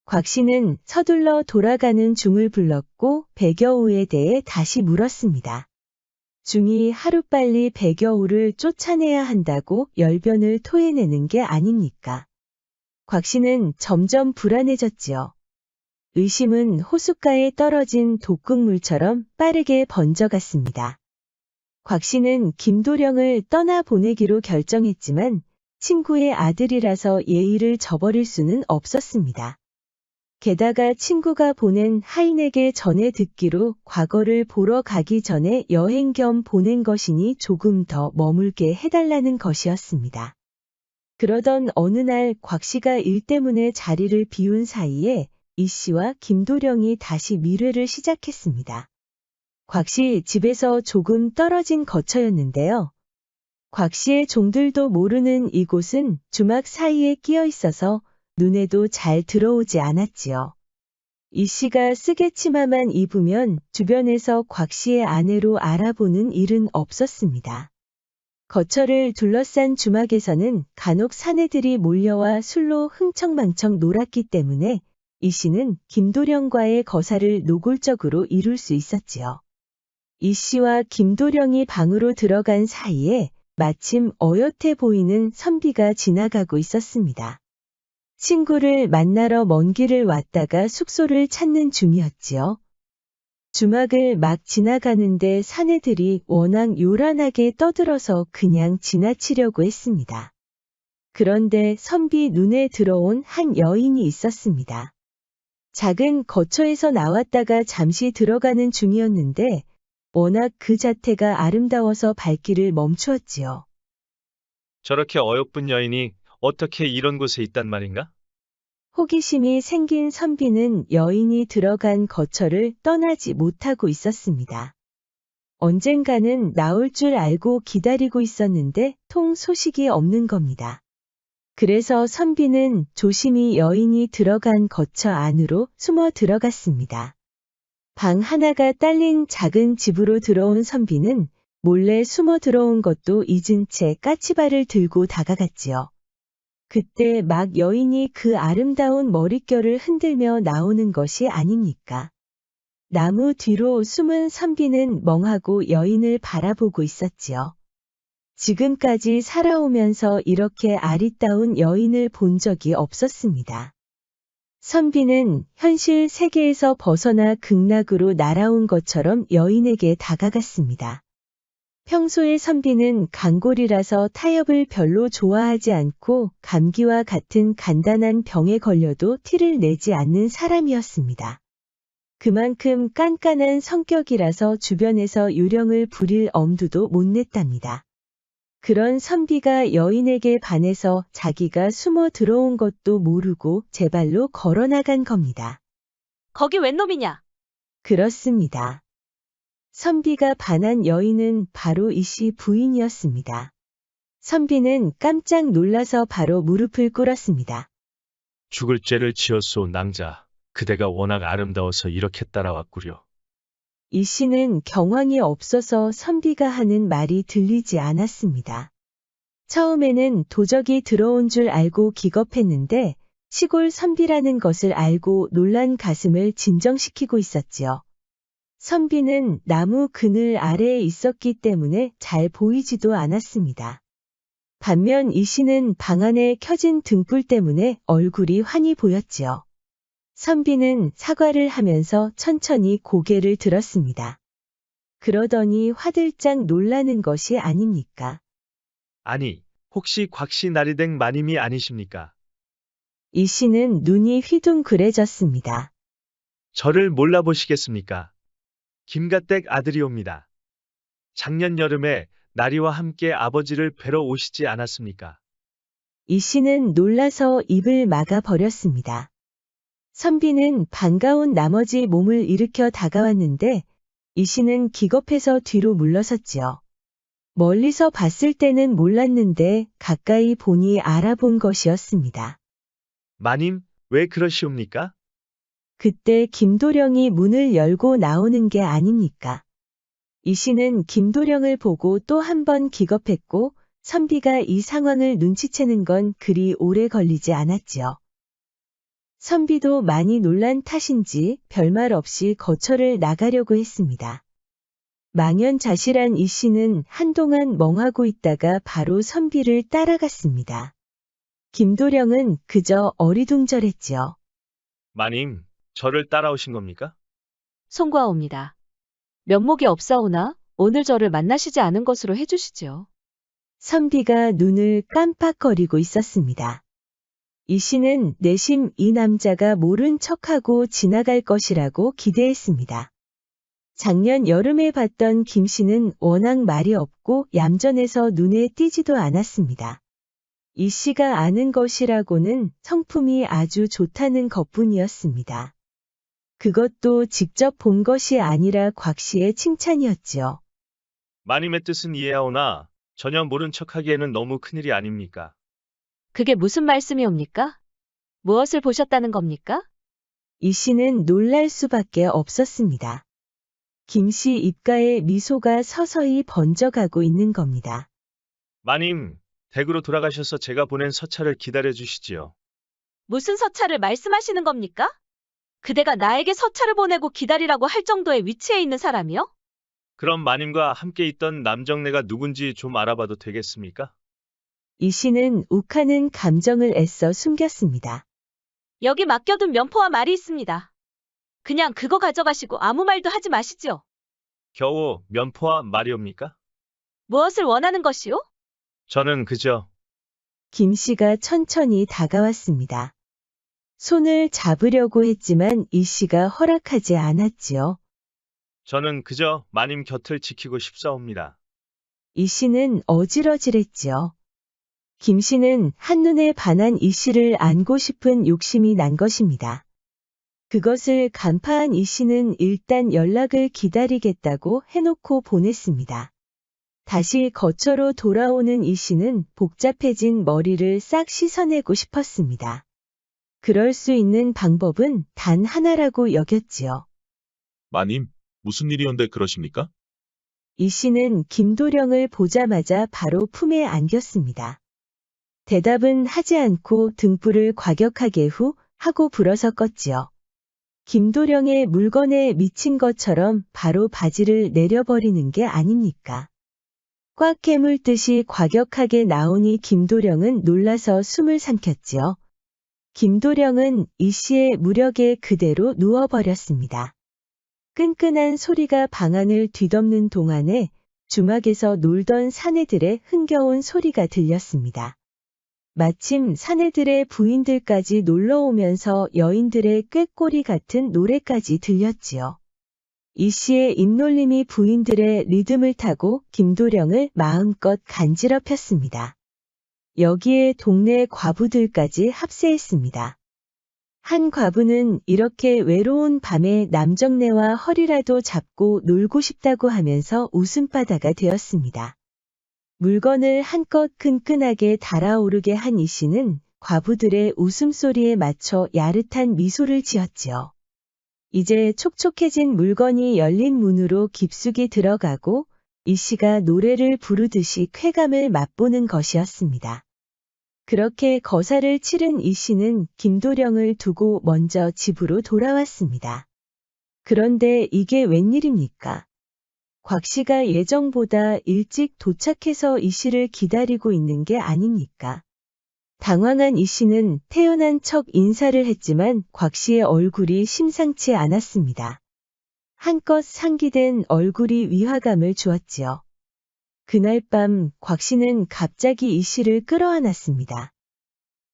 곽 씨는 서둘러 돌아가는 중을 불렀고 백여우에 대해 다시 물었습니다. 중이 하루빨리 백여우를 쫓아내야 한다고 열변을 토해내는 게 아닙니까? 곽 씨는 점점 불안해졌지요. 의심은 호숫가에 떨어진 독극물처럼 빠르게 번져갔습니다. 곽 씨는 김도령을 떠나보내기로 결정했지만 친구의 아들이라서 예의를 저버릴 수는 없었습니다. 게다가 친구가 보낸 하인에게 전해 듣기로 과거를 보러 가기 전에 여행 겸 보낸 것이니 조금 더 머물게 해달라는 것이었습니다. 그러던 어느 날 곽 씨가 일 때문에 자리를 비운 사이에 이 씨와 김도령이 다시 밀회를 시작했습니다. 곽 씨 집에서 조금 떨어진 거처였는데요. 곽 씨의 종들도 모르는 이곳은 주막 사이에 끼어 있어서 눈에도 잘 들어오지 않았지요. 이 씨가 쓰개치마만 입으면 주변에서 곽 씨의 아내로 알아보는 일은 없었습니다. 거처를 둘러싼 주막에서는 간혹 사내들이 몰려와 술로 흥청망청 놀았기 때문에 이 씨는 김도령과의 거사를 노골적으로 이룰 수 있었지요. 이 씨와 김도령이 방으로 들어간 사이에 마침 어엿해 보이는 선비가 지나가고 있었습니다. 친구를 만나러 먼 길을 왔다가 숙소를 찾는 중이었지요. 주막을 막 지나가는데 사내들이 워낙 요란하게 떠들어서 그냥 지나치려고 했습니다. 그런데 선비 눈에 들어온 한 여인이 있었습니다. 작은 거처에서 나왔다가 잠시 들어가는 중이었는데 워낙 그 자태가 아름다워서 발길을 멈추었지요. 저렇게 어여쁜 여인이 어떻게 이런 곳에 있단 말인가? 호기심이 생긴 선비는 여인이 들어간 거처를 떠나지 못하고 있었습니다. 언젠가는 나올 줄 알고 기다리고 있었는데 통 소식이 없는 겁니다. 그래서 선비는 조심히 여인이 들어간 거처 안으로 숨어 들어갔습니다. 방 하나가 딸린 작은 집으로 들어온 선비는 몰래 숨어 들어온 것도 잊은 채 까치발을 들고 다가갔지요. 그때 막 여인이 그 아름다운 머릿결을 흔들며 나오는 것이 아닙니까? 나무 뒤로 숨은 선비는 멍하고 여인을 바라보고 있었지요. 지금까지 살아오면서 이렇게 아리따운 여인을 본 적이 없었습니다. 선비는 현실 세계에서 벗어나 극락으로 날아온 것처럼 여인에게 다가갔습니다. 평소에 선비는 강골이라서 타협을 별로 좋아하지 않고 감기와 같은 간단한 병에 걸려도 티를 내지 않는 사람이었습니다. 그만큼 깐깐한 성격이라서 주변에서 요령을 부릴 엄두도 못 냈답니다. 그런 선비가 여인에게 반해서 자기가 숨어 들어온 것도 모르고 제 발로 걸어나간 겁니다. 거기 웬 놈이냐? 그렇습니다. 선비가 반한 여인은 바로 이 씨 부인이었습니다. 선비는 깜짝 놀라서 바로 무릎을 꿇었습니다. 죽을 죄를 지었소, 낭자. 그대가 워낙 아름다워서 이렇게 따라왔구려. 이 씨는 경황이 없어서 선비가 하는 말이 들리지 않았습니다. 처음에는 도적이 들어온 줄 알고 기겁했는데 시골 선비라는 것을 알고 놀란 가슴을 진정시키고 있었지요. 선비는 나무 그늘 아래에 있었기 때문에 잘 보이지도 않았습니다. 반면 이 씨는 방 안에 켜진 등불 때문에 얼굴이 환히 보였지요. 선비는 사과를 하면서 천천히 고개를 들었습니다. 그러더니 화들짝 놀라는 것이 아닙니까? 아니, 혹시 곽씨 나리댁 마님이 아니십니까? 이 씨는 눈이 휘둥그레졌습니다. 저를 몰라보시겠습니까? 김가댁 아들이옵니다. 작년 여름에 나리와 함께 아버지를 뵈러 오시지 않았습니까? 이 씨는 놀라서 입을 막아 버렸습니다. 선비는 반가운 나머지 몸을 일으켜 다가왔는데 이 씨는 기겁해서 뒤로 물러섰지요. 멀리서 봤을 때는 몰랐는데 가까이 보니 알아본 것이었습니다. 마님, 왜 그러시옵니까? 그때 김도령이 문을 열고 나오는 게 아닙니까? 이 씨는 김도령을 보고 또 한 번 기겁했고 선비가 이 상황을 눈치채는 건 그리 오래 걸리지 않았지요. 선비도 많이 놀란 탓인지 별말 없이 거처를 나가려고 했습니다. 망연자실한 이 씨는 한동안 멍하고 있다가 바로 선비를 따라갔습니다. 김도령은 그저 어리둥절했지요. 마님, 저를 따라오신 겁니까? 송구하옵니다. 면목이 없사오나 오늘 저를 만나시지 않은 것으로 해주시지요. 선비가 눈을 깜빡거리고 있었습니다. 이 씨는 내심 이 남자가 모른 척하고 지나갈 것이라고 기대했습니다. 작년 여름에 봤던 김 씨는 워낙 말이 없고 얌전해서 눈에 띄지도 않았습니다. 이 씨가 아는 것이라고는 성품이 아주 좋다는 것뿐이었습니다. 그것도 직접 본 것이 아니라 곽 씨의 칭찬이었지요. 마님의 뜻은 이해하오나 전혀 모른 척하기에는 너무 큰일이 아닙니까? 그게 무슨 말씀이옵니까? 무엇을 보셨다는 겁니까? 이 씨는 놀랄 수밖에 없었습니다. 김 씨 입가에 미소가 서서히 번져가고 있는 겁니다. 마님, 댁으로 돌아가셔서 제가 보낸 서찰을 기다려 주시지요. 무슨 서찰을 말씀하시는 겁니까? 그대가 나에게 서찰을 보내고 기다리라고 할 정도의 위치에 있는 사람이요? 그럼 마님과 함께 있던 남정네가 누군지 좀 알아봐도 되겠습니까? 이 씨는 욱하는 감정을 애써 숨겼습니다. 여기 맡겨둔 면포와 말이 있습니다. 그냥 그거 가져가시고 아무 말도 하지 마시지요. 겨우 면포와 말이옵니까? 무엇을 원하는 것이요? 저는 그저 김 씨가 천천히 다가왔습니다. 손을 잡으려고 했지만 이 씨가 허락하지 않았지요. 저는 그저 마님 곁을 지키고 싶사옵니다. 이 씨는 어질어질했지요. 김 씨는 한눈에 반한 이 씨를 안고 싶은 욕심이 난 것입니다. 그것을 간파한 이 씨는 일단 연락을 기다리겠다고 해놓고 보냈습니다. 다시 거처로 돌아오는 이 씨는 복잡해진 머리를 싹 씻어내고 싶었습니다. 그럴 수 있는 방법은 단 하나라고 여겼지요. 마님, 무슨 일이온데 그러십니까? 이 씨는 김도령을 보자마자 바로 품에 안겼습니다. 대답은 하지 않고 등불을 과격하게 후 하고 불어서 껐지요. 김도령의 물건에 미친 것처럼 바로 바지를 내려버리는 게 아닙니까? 꽉 깨물듯이 과격하게 나오니 김도령은 놀라서 숨을 삼켰지요. 김도령은 이 씨의 무력에 그대로 누워버렸습니다. 끈끈한 소리가 방안을 뒤덮는 동안에 주막에서 놀던 사내들의 흥겨운 소리가 들렸습니다. 마침 사내들의 부인들까지 놀러오면서 여인들의 꾀꼬리 같은 노래까지 들렸지요. 이 씨의 입놀림이 부인들의 리듬을 타고 김도령을 마음껏 간지럽혔습니다. 여기에 동네 과부들까지 합세했습니다. 한 과부는 이렇게 외로운 밤에 남정네와 허리라도 잡고 놀고 싶다고 하면서 웃음바다가 되었습니다. 물건을 한껏 끈끈하게 달아오르게 한 이 씨는 과부들의 웃음소리에 맞춰 야릇한 미소를 지었지요. 이제 촉촉해진 물건이 열린 문으로 깊숙이 들어가고 이 씨가 노래를 부르듯이 쾌감을 맛보는 것이었습니다. 그렇게 거사를 치른 이 씨는 김도령을 두고 먼저 집으로 돌아왔습니다. 그런데 이게 웬일입니까? 곽 씨가 예정보다 일찍 도착해서 이 씨를 기다리고 있는 게 아닙니까? 당황한 이 씨는 태연한 척 인사를 했지만 곽 씨의 얼굴이 심상치 않았습니다. 한껏 상기된 얼굴이 위화감을 주었지요. 그날 밤 곽 씨는 갑자기 이 씨를 끌어안았습니다.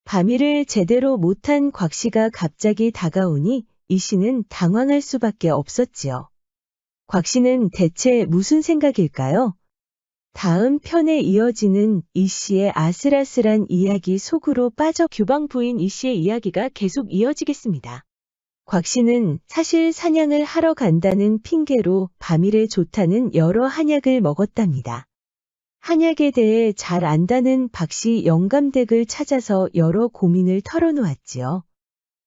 밤일을 제대로 못한 곽 씨가 갑자기 다가오니 이 씨는 당황할 수밖에 없었지요. 곽 씨는 대체 무슨 생각일까요? 다음 편에 이어지는 이 씨의 아슬아슬한 이야기 속으로 빠져 규방 부인 이 씨의 이야기가 계속 이어지겠습니다. 곽 씨는 사실 사냥을 하러 간다는 핑계로 밤일에 좋다는 여러 한약을 먹었답니다. 한약에 대해 잘 안다는 박 씨 영감댁을 찾아서 여러 고민을 털어놓았지요.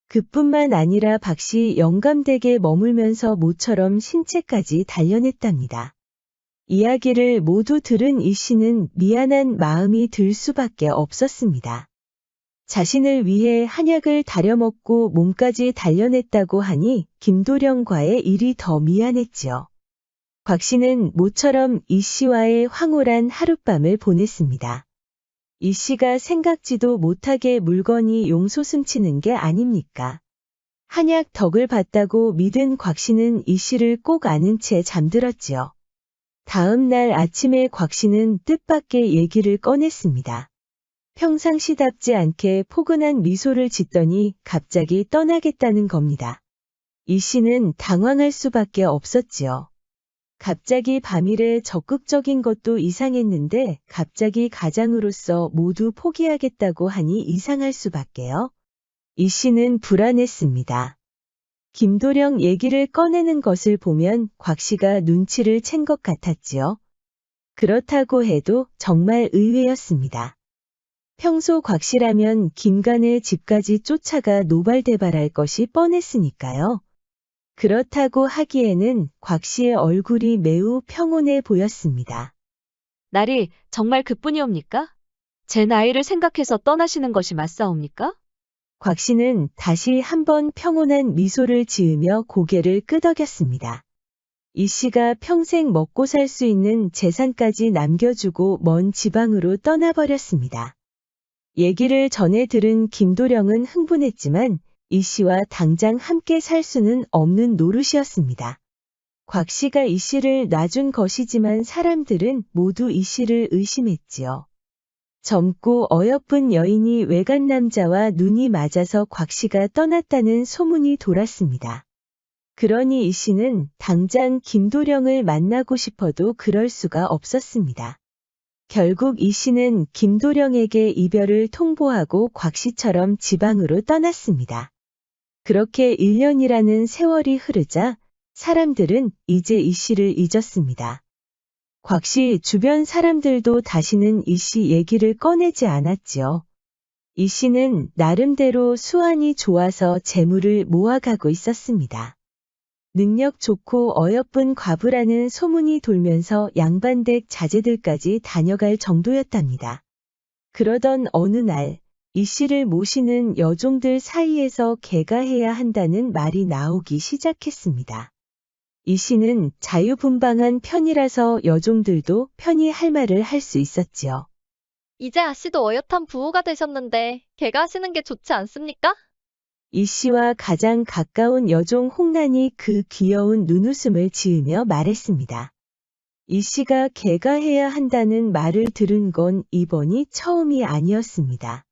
그뿐만 아니라 박 씨 영감댁에 머물면서 모처럼 신체까지 단련했답니다. 이야기를 모두 들은 이 씨는 미안한 마음이 들 수밖에 없었습니다. 자신을 위해 한약을 다려먹고 몸까지 단련했다고 하니 김도령과의 일이 더 미안했지요. 곽 씨는 모처럼 이 씨와의 황홀한 하룻밤을 보냈습니다. 이 씨가 생각지도 못하게 물건이 용솟음치는 게 아닙니까? 한약 덕을 봤다고 믿은 곽 씨는 이 씨를 꼭 아는 채 잠들었지요. 다음 날 아침에 곽 씨는 뜻밖의 얘기를 꺼냈습니다. 평상시답지 않게 포근한 미소를 짓더니 갑자기 떠나겠다는 겁니다. 이 씨는 당황할 수밖에 없었지요. 갑자기 밤일에 적극적인 것도 이상했는데 갑자기 가장으로서 모두 포기하겠다고 하니 이상할 수밖에요. 이 씨는 불안했습니다. 김도령 얘기를 꺼내는 것을 보면 곽 씨가 눈치를 챈 것 같았지요. 그렇다고 해도 정말 의외였습니다. 평소 곽 씨라면 김간의 집까지 쫓아가 노발대발할 것이 뻔했으니까요. 그렇다고 하기에는 곽 씨의 얼굴이 매우 평온해 보였습니다. 날이 정말 그뿐이옵니까? 제 나이를 생각해서 떠나시는 것이 맞사옵니까? 곽 씨는 다시 한번 평온한 미소를 지으며 고개를 끄덕였습니다. 이 씨가 평생 먹고 살 수 있는 재산까지 남겨주고 먼 지방으로 떠나버렸습니다. 얘기를 전해 들은 김도령은 흥분했지만 이 씨와 당장 함께 살 수는 없는 노릇이었습니다. 곽 씨가 이 씨를 놔준 것이지만 사람들은 모두 이 씨를 의심했지요. 젊고 어여쁜 여인이 외간 남자와 눈이 맞아서 곽 씨가 떠났다는 소문이 돌았습니다. 그러니 이 씨는 당장 김도령을 만나고 싶어도 그럴 수가 없었습니다. 결국 이 씨는 김도령에게 이별을 통보하고 곽 씨처럼 지방으로 떠났습니다. 그렇게 1년이라는 세월이 흐르자 사람들은 이제 이 씨를 잊었습니다. 곽 씨 주변 사람들도 다시는 이 씨 얘기를 꺼내지 않았지요. 이 씨는 나름대로 수완이 좋아서 재물을 모아가고 있었습니다. 능력 좋고 어여쁜 과부라는 소문이 돌면서 양반댁 자제들까지 다녀갈 정도였답니다. 그러던 어느 날, 이 씨를 모시는 여종들 사이에서 개가해야 한다는 말이 나오기 시작했습니다. 이 씨는 자유분방한 편이라서 여종들도 편히 할 말을 할 수 있었지요. 이제 아씨도 어엿한 부호가 되셨는데 개가 하시는 게 좋지 않습니까? 이 씨와 가장 가까운 여종 홍란이 그 귀여운 눈웃음을 지으며 말했습니다. 이 씨가 개가해야 한다는 말을 들은 건 이번이 처음이 아니었습니다.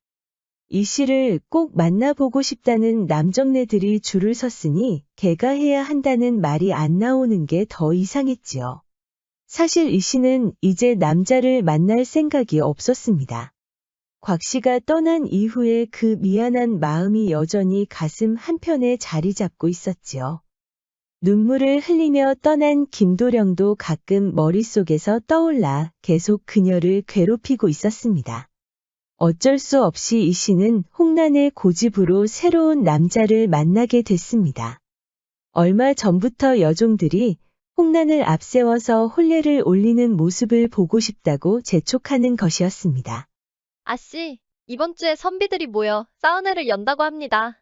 이 씨를 꼭 만나보고 싶다는 남정네들이 줄을 섰으니 개가해야 한다는 말이 안 나오는 게 더 이상했지요. 사실 이 씨는 이제 남자를 만날 생각이 없었습니다. 곽 씨가 떠난 이후에 그 미안한 마음이 여전히 가슴 한편에 자리 잡고 있었지요. 눈물을 흘리며 떠난 김도령도 가끔 머릿속에서 떠올라 계속 그녀를 괴롭히고 있었습니다. 어쩔 수 없이 이 씨는 홍란의 고집으로 새로운 남자를 만나게 됐습니다. 얼마 전부터 여종들이 홍란을 앞세워서 혼례를 올리는 모습을 보고 싶다고 재촉하는 것이었습니다. 아씨, 이번 주에 선비들이 모여 사은회를 연다고 합니다.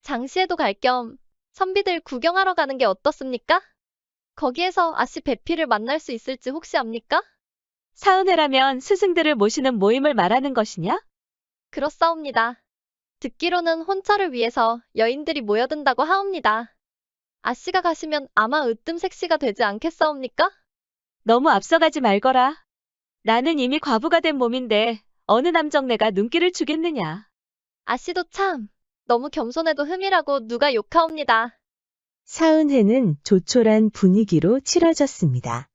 장시에도 갈 겸 선비들 구경하러 가는 게 어떻습니까? 거기에서 아씨 배피를 만날 수 있을지 혹시 압니까? 사은회라면 스승들을 모시는 모임을 말하는 것이냐? 그렇사옵니다. 듣기로는 혼처를 위해서 여인들이 모여든다고 하옵니다. 아씨가 가시면 아마 으뜸색시가 되지 않겠사옵니까? 너무 앞서가지 말거라. 나는 이미 과부가 된 몸인데 어느 남정네가 눈길을 주겠느냐. 아씨도 참 너무 겸손해도 흠이라고 누가 욕하옵니다. 사은회는 조촐한 분위기로 치러졌습니다.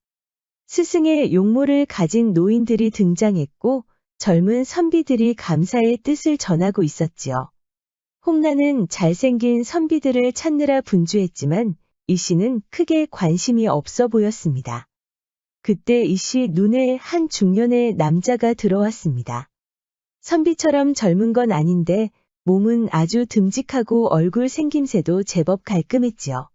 스승의 용모를 가진 노인들이 등장했고 젊은 선비들이 감사의 뜻을 전하고 있었지요. 홍란은 잘생긴 선비들을 찾느라 분주했지만 이 씨는 크게 관심이 없어 보였습니다. 그때 이 씨 눈에 한 중년의 남자가 들어왔습니다. 선비처럼 젊은 건 아닌데 몸은 아주 듬직하고 얼굴 생김새도 제법 깔끔했지요.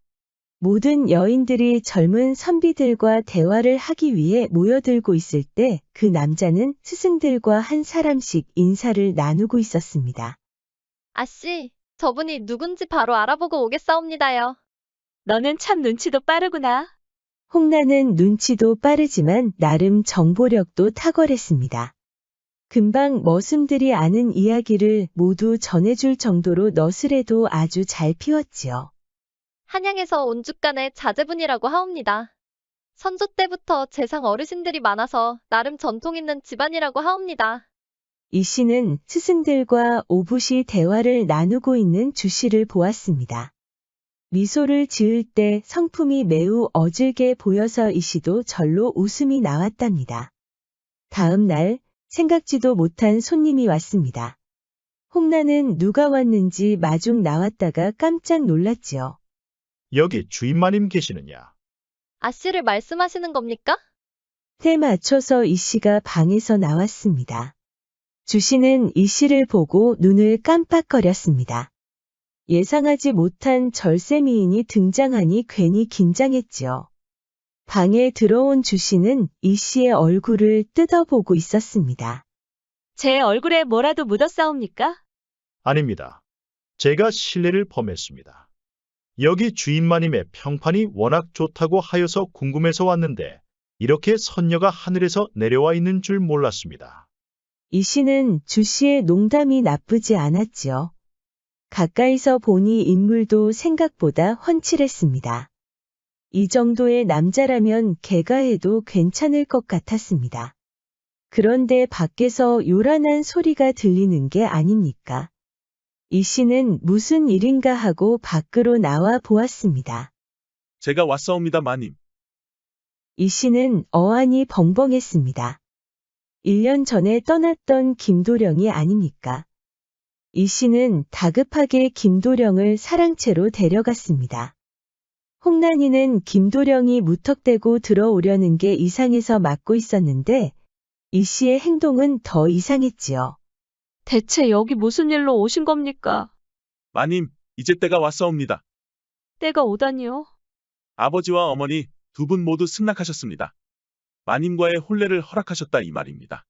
모든 여인들이 젊은 선비들과 대화를 하기 위해 모여들고 있을 때 그 남자는 스승들과 한 사람씩 인사를 나누고 있었습니다. 아씨, 저분이 누군지 바로 알아보고 오겠사옵니다요. 너는 참 눈치도 빠르구나. 홍란은 눈치도 빠르지만 나름 정보력도 탁월했습니다. 금방 머슴들이 아는 이야기를 모두 전해줄 정도로 너스레도 아주 잘 피웠지요. 한양에서 온 죽간의 자제분이라고 하옵니다. 선조 때부터 재상 어르신들이 많아서 나름 전통 있는 집안이라고 하옵니다. 이 씨는 스승들과 오붓이 대화를 나누고 있는 주 씨를 보았습니다. 미소를 지을 때 성품이 매우 어질게 보여서 이 씨도 절로 웃음이 나왔답니다. 다음 날 생각지도 못한 손님이 왔습니다. 홍란은 누가 왔는지 마중 나왔다가 깜짝 놀랐지요. 여기 주인마님 계시느냐? 아씨를 말씀하시는 겁니까? 때 맞춰서 이 씨가 방에서 나왔습니다. 주 씨는 이 씨를 보고 눈을 깜빡거렸습니다. 예상하지 못한 절세미인이 등장하니 괜히 긴장했지요. 방에 들어온 주 씨는 이 씨의 얼굴을 뜯어보고 있었습니다. 제 얼굴에 뭐라도 묻었사옵니까? 아닙니다. 제가 실례를 범했습니다. 여기 주인마님의 평판이 워낙 좋다고 하여서 궁금해서 왔는데 이렇게 선녀가 하늘에서 내려와 있는 줄 몰랐습니다. 이 씨는 주 씨의 농담이 나쁘지 않았지요. 가까이서 보니 인물도 생각보다 훤칠했습니다. 이 정도의 남자라면 개가해도 괜찮을 것 같았습니다. 그런데 밖에서 요란한 소리가 들리는 게 아닙니까? 이 씨는 무슨 일인가 하고 밖으로 나와 보았습니다. 제가 왔사옵니다, 마님. 이 씨는 어안이 벙벙했습니다. 1년 전에 떠났던 김도령이 아닙니까? 이 씨는 다급하게 김도령을 사랑채로 데려갔습니다. 홍란이는 김도령이 무턱대고 들어오려는 게 이상해서 막고 있었는데 이 씨의 행동은 더 이상했지요. 대체 여기 무슨 일로 오신 겁니까? 마님, 이제 때가 왔사옵니다. 때가 오다니요? 아버지와 어머니 두 분 모두 승낙하셨습니다. 마님과의 혼례를 허락하셨다 이 말입니다.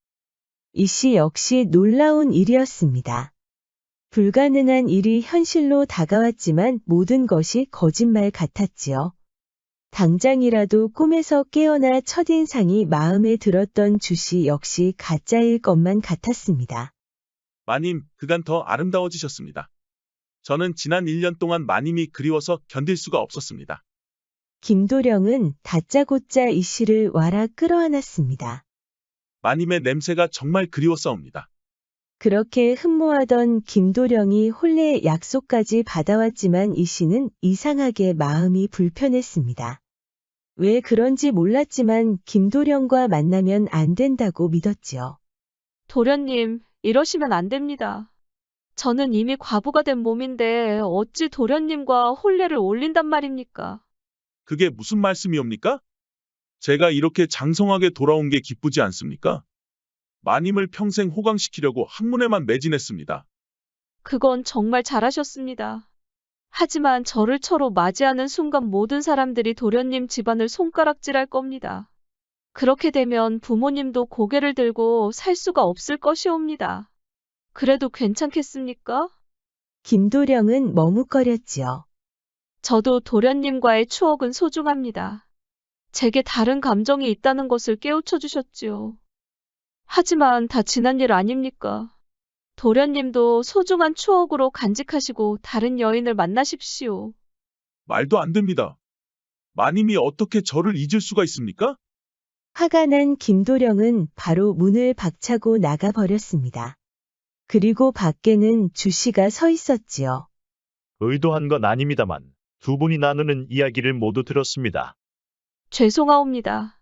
이 씨 역시 놀라운 일이었습니다. 불가능한 일이 현실로 다가왔지만 모든 것이 거짓말 같았지요. 당장이라도 꿈에서 깨어나 첫인상이 마음에 들었던 주 씨 역시 가짜일 것만 같았습니다. 마님, 그간 더 아름다워지셨습니다. 저는 지난 1년 동안 마님이 그리워서 견딜 수가 없었습니다. 김도령은 다짜고짜 이 씨를 와라 끌어안았습니다. 마님의 냄새가 정말 그리웠사옵니다. 그렇게 흠모하던 김도령이 혼례의 약속까지 받아왔지만 이 씨는 이상하게 마음이 불편했습니다. 왜 그런지 몰랐지만 김도령과 만나면 안 된다고 믿었지요. 도련님, 이러시면 안 됩니다. 저는 이미 과부가 된 몸인데 어찌 도련님과 혼례를 올린단 말입니까? 그게 무슨 말씀이옵니까? 제가 이렇게 장성하게 돌아온 게 기쁘지 않습니까? 마님을 평생 호강시키려고 학문에만 매진했습니다. 그건 정말 잘하셨습니다. 하지만 저를 처로 맞이하는 순간 모든 사람들이 도련님 집안을 손가락질할 겁니다. 그렇게 되면 부모님도 고개를 들고 살 수가 없을 것이옵니다. 그래도 괜찮겠습니까? 김도령은 머뭇거렸지요. 저도 도련님과의 추억은 소중합니다. 제게 다른 감정이 있다는 것을 깨우쳐 주셨지요. 하지만 다 지난 일 아닙니까? 도련님도 소중한 추억으로 간직하시고 다른 여인을 만나십시오. 말도 안 됩니다. 마님이 어떻게 저를 잊을 수가 있습니까? 화가 난 김도령은 바로 문을 박차고 나가버렸습니다. 그리고 밖에는 주 씨가 서 있었지요. 의도한 건 아닙니다만 두 분이 나누는 이야기를 모두 들었습니다. 죄송하옵니다.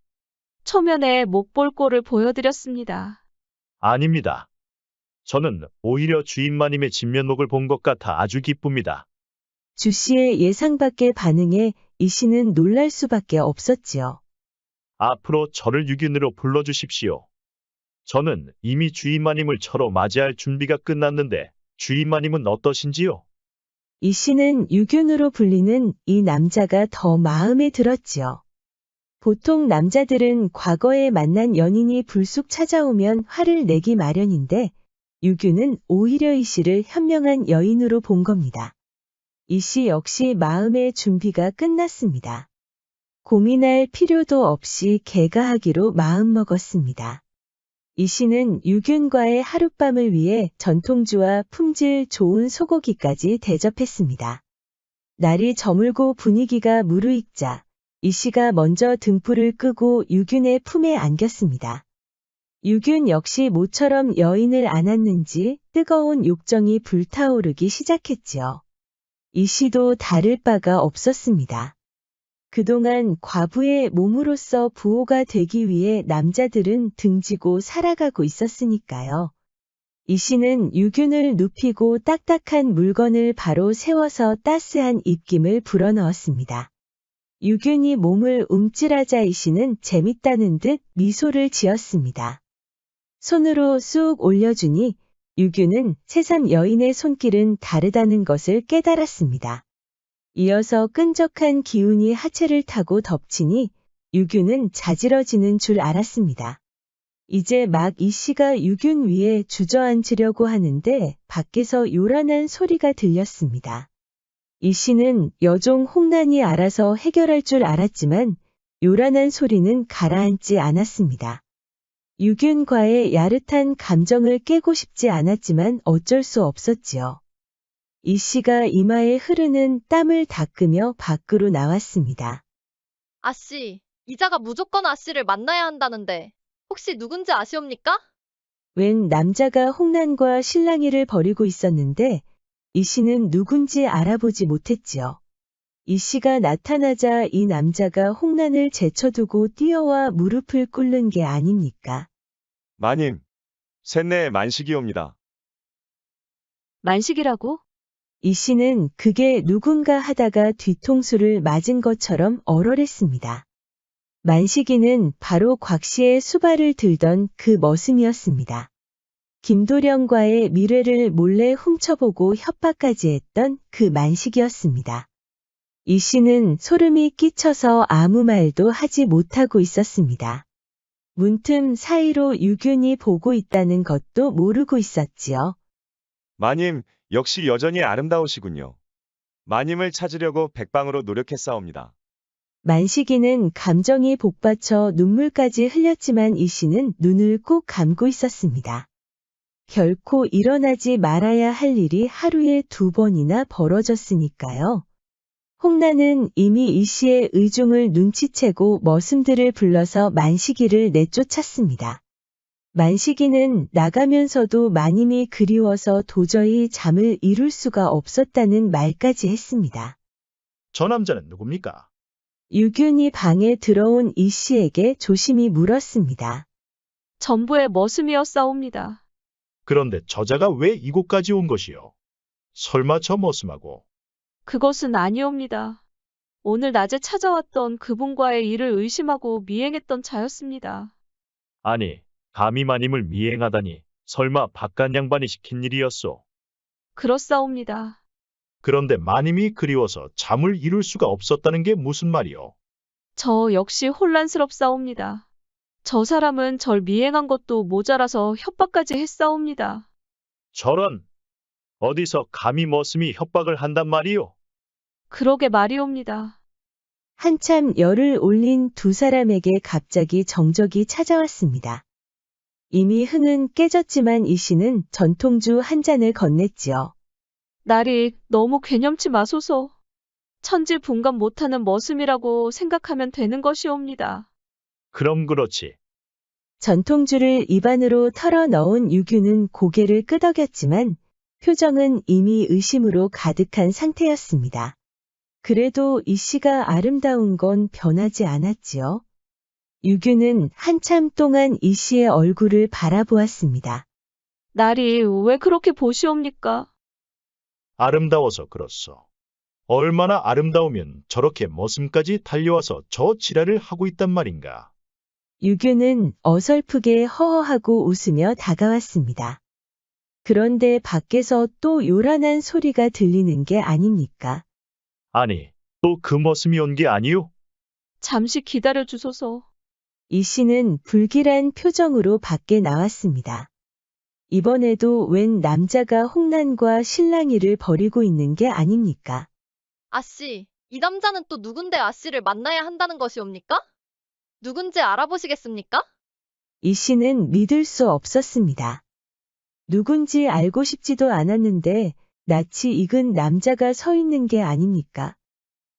초면에 못 볼 꼴을 보여드렸습니다. 아닙니다. 저는 오히려 주인마님의 진면목을 본 것 같아 아주 기쁩니다. 주 씨의 예상 밖의 반응에 이 씨는 놀랄 수밖에 없었지요. 앞으로 저를 유균으로 불러주십시오. 저는 이미 주인마님을 처로 맞이할 준비가 끝났는데 주인마님은 어떠신지요? 이 씨는 유균으로 불리는 이 남자가 더 마음에 들었지요. 보통 남자들은 과거에 만난 연인이 불쑥 찾아오면 화를 내기 마련인데 유균은 오히려 이 씨를 현명한 여인으로 본 겁니다. 이 씨 역시 마음의 준비가 끝났습니다. 고민할 필요도 없이 개가하기로 마음먹었습니다. 이 씨는 유균과의 하룻밤을 위해 전통주와 품질 좋은 소고기까지 대접했습니다. 날이 저물고 분위기가 무르익자 이 씨가 먼저 등불을 끄고 유균의 품에 안겼습니다. 유균 역시 모처럼 여인을 안았는지 뜨거운 욕정이 불타오르기 시작했지요. 이 씨도 다를 바가 없었습니다. 그동안 과부의 몸으로서 부호가 되기 위해 남자들은 등지고 살아가고 있었으니까요. 이 씨는 유균을 눕히고 딱딱한 물건을 바로 세워서 따스한 입김을 불어넣었습니다. 유균이 몸을 움찔하자 이 씨는 재밌다는 듯 미소를 지었습니다. 손으로 쑥 올려주니 유균은 새삼 여인의 손길은 다르다는 것을 깨달았습니다. 이어서 끈적한 기운이 하체를 타고 덮치니 유균은 자지러지는 줄 알았습니다. 이제 막 이 씨가 유균 위에 주저앉으려고 하는데 밖에서 요란한 소리가 들렸습니다. 이 씨는 여종 홍란이 알아서 해결할 줄 알았지만 요란한 소리는 가라앉지 않았습니다. 유균과의 야릇한 감정을 깨고 싶지 않았지만 어쩔 수 없었지요. 이 씨가 이마에 흐르는 땀을 닦으며 밖으로 나왔습니다. 아씨, 이자가 무조건 아씨를 만나야 한다는데 혹시 누군지 아시옵니까? 웬 남자가 홍란과 실랑이를 벌이고 있었는데 이 씨는 누군지 알아보지 못했지요. 이 씨가 나타나자 이 남자가 홍란을 제쳐두고 뛰어와 무릎을 꿇는 게 아닙니까? 마님, 셋내의 만식이옵니다. 만식이라고? 이 씨는 그게 누군가 하다가 뒤통수를 맞은 것처럼 얼얼했습니다. 만식이는 바로 곽 씨의 수발을 들던 그 머슴이었습니다. 김도령과의 미래를 몰래 훔쳐보고 협박까지 했던 그 만식이었습니다. 이 씨는 소름이 끼쳐서 아무 말도 하지 못하고 있었습니다. 문틈 사이로 유균이 보고 있다는 것도 모르고 있었지요. 마님, 역시 여전히 아름다우시군요. 마님을 찾으려고 백방으로 노력했사옵니다. 만식이는 감정이 복받쳐 눈물까지 흘렸지만 이 씨는 눈을 꼭 감고 있었습니다. 결코 일어나지 말아야 할 일이 하루에 2번이나 벌어졌으니까요. 홍란은 이미 이 씨의 의중을 눈치채고 머슴들을 불러서 만식이를 내쫓았습니다. 만식이는 나가면서도 마님이 그리워서 도저히 잠을 이룰 수가 없었다는 말까지 했습니다. 저 남자는 누굽니까? 유균이 방에 들어온 이 씨에게 조심히 물었습니다. 전부의 머슴이었사옵니다. 그런데 저자가 왜 이곳까지 온 것이요? 설마 저 머슴하고 그것은 아니옵니다. 오늘 낮에 찾아왔던 그분과의 일을 의심하고 미행했던 자였습니다. 아니, 감히 마님을 미행하다니 설마 바깥 양반이 시킨 일이었소? 그렇사옵니다. 그런데 마님이 그리워서 잠을 이룰 수가 없었다는 게 무슨 말이요? 저 역시 혼란스럽사옵니다. 저 사람은 절 미행한 것도 모자라서 협박까지 했사옵니다. 저런! 어디서 감히 머슴이 협박을 한단 말이오? 그러게 말이옵니다. 한참 열을 올린 두 사람에게 갑자기 정적이 찾아왔습니다. 이미 흥은 깨졌지만 이 씨는 전통주 한 잔을 건넸지요. 나리, 너무 괴념치 마소서. 천지분간 못하는 머슴이라고 생각하면 되는 것이옵니다. 그럼 그렇지. 전통주를 입안으로 털어 넣은 유균은 고개를 끄덕였지만 표정은 이미 의심으로 가득한 상태였습니다. 그래도 이 씨가 아름다운 건 변하지 않았지요. 유균은 한참 동안 이 씨의 얼굴을 바라보았습니다. 나리, 왜 그렇게 보시옵니까? 아름다워서 그렇소. 얼마나 아름다우면 저렇게 머슴까지 달려와서 저 지랄을 하고 있단 말인가. 유균은 어설프게 허허하고 웃으며 다가왔습니다. 그런데 밖에서 또 요란한 소리가 들리는 게 아닙니까? 아니, 또 그 머슴이 온 게 아니오? 잠시 기다려 주소서. 이 씨는 불길한 표정으로 밖에 나왔습니다. 이번에도 웬 남자가 홍란과 실랑이를 벌이고 있는 게 아닙니까? 아씨, 이 남자는 또 누군데 아씨를 만나야 한다는 것이옵니까? 누군지 알아보시겠습니까? 이 씨는 믿을 수 없었습니다. 누군지 알고 싶지도 않았는데 낯이 익은 남자가 서 있는 게 아닙니까?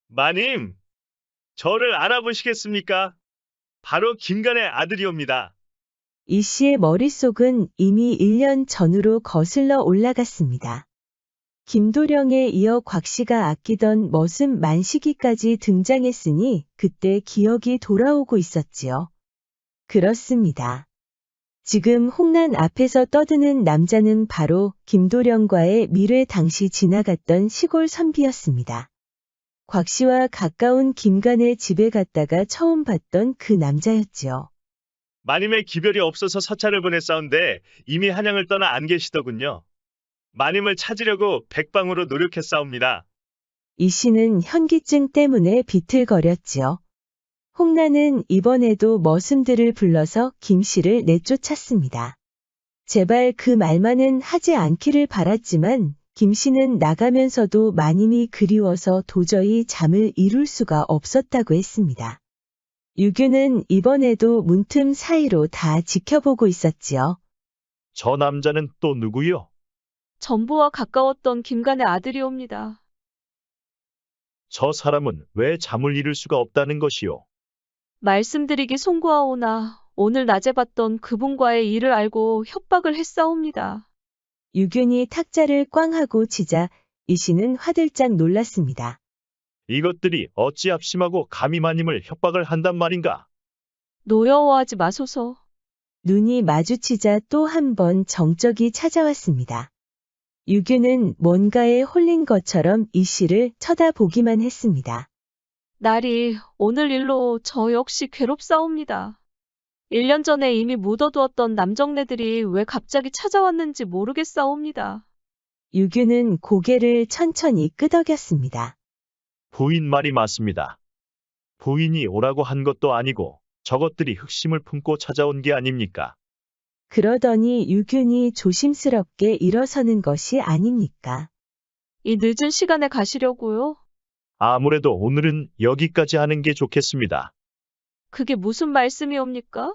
마님, 저를 알아보시겠습니까? 바로 김간의 아들이옵니다. 이 씨의 머릿속은 이미 1년 전으로 거슬러 올라갔습니다. 김도령에 이어 곽 씨가 아끼던 머슴 만식이까지 등장했으니 그때 기억이 돌아오고 있었지요. 그렇습니다. 지금 홍란 앞에서 떠드는 남자는 바로 김도령과의 밀회 당시 지나갔던 시골 선비였습니다. 곽 씨와 가까운 김간의 집에 갔다가 처음 봤던 그 남자였지요. 마님의 기별이 없어서 서찰을 보냈사온데 이미 한양을 떠나 안 계시더군요. 마님을 찾으려고 백방으로 노력했사옵니다. 이 씨는 현기증 때문에 비틀거렸지요. 홍란은 이번에도 머슴들을 불러서 김 씨를 내쫓았습니다. 제발 그 말만은 하지 않기를 바랐지만 김 씨는 나가면서도 마님이 그리워서 도저히 잠을 이룰 수가 없었다고 했습니다. 유규는 이번에도 문틈 사이로 다 지켜보고 있었지요. 저 남자는 또 누구요? 전부와 가까웠던 김간의 아들이옵니다. 저 사람은 왜 잠을 이룰 수가 없다는 것이요? 말씀드리기 송구하오나 오늘 낮에 봤던 그분과의 일을 알고 협박을 했사옵니다. 유균이 탁자를 꽝 하고 치자 이 씨는 화들짝 놀랐습니다. 이것들이 어찌 합심하고 감히 마님을 협박을 한단 말인가? 노여워하지 마소서. 눈이 마주치자 또 한 번 정적이 찾아왔습니다. 유규는 뭔가에 홀린 것처럼 이 씨를 쳐다보기만 했습니다. 날이 오늘 일로 저 역시 괴롭사옵니다. 1년 전에 이미 묻어두었던 남정네들이 왜 갑자기 찾아왔는지 모르겠사옵니다. 유규는 고개를 천천히 끄덕였습니다. 부인 말이 맞습니다. 부인이 오라고 한 것도 아니고 저것들이 흑심을 품고 찾아온 게 아닙니까? 그러더니 유균이 조심스럽게 일어서는 것이 아닙니까? 이 늦은 시간에 가시려고요? 아무래도 오늘은 여기까지 하는 게 좋겠습니다. 그게 무슨 말씀이옵니까?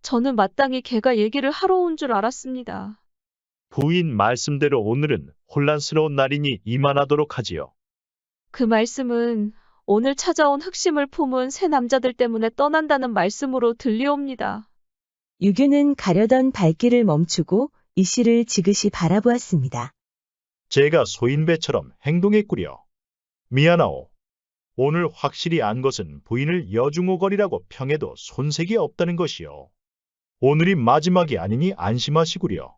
저는 마땅히 걔가 얘기를 하러 온 줄 알았습니다. 부인 말씀대로 오늘은 혼란스러운 날이니 이만하도록 하지요. 그 말씀은 오늘 찾아온 흑심을 품은 새 남자들 때문에 떠난다는 말씀으로 들리옵니다. 유규는 가려던 발길을 멈추고 이 씨를 지그시 바라보았습니다. 제가 소인배처럼 행동했구려. 미안하오. 오늘 확실히 안 것은 부인을 여중오거리라고 평해도 손색이 없다는 것이요. 오늘이 마지막이 아니니 안심하시구려.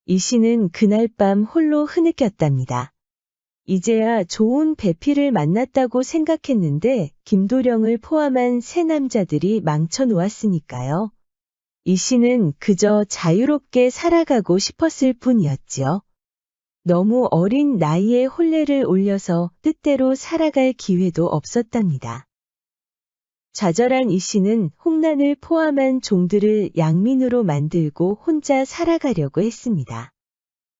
이 씨는 그날 밤 홀로 흐느꼈답니다. 이제야 좋은 배필을 만났다고 생각했는데 김도령을 포함한 세 남자들이 망쳐놓았으니까요. 이 씨는 그저 자유롭게 살아가고 싶었을 뿐이었지요. 너무 어린 나이에 혼례를 올려서 뜻대로 살아갈 기회도 없었답니다. 좌절한 이 씨는 홍란을 포함한 종들을 양민으로 만들고 혼자 살아가려고 했습니다.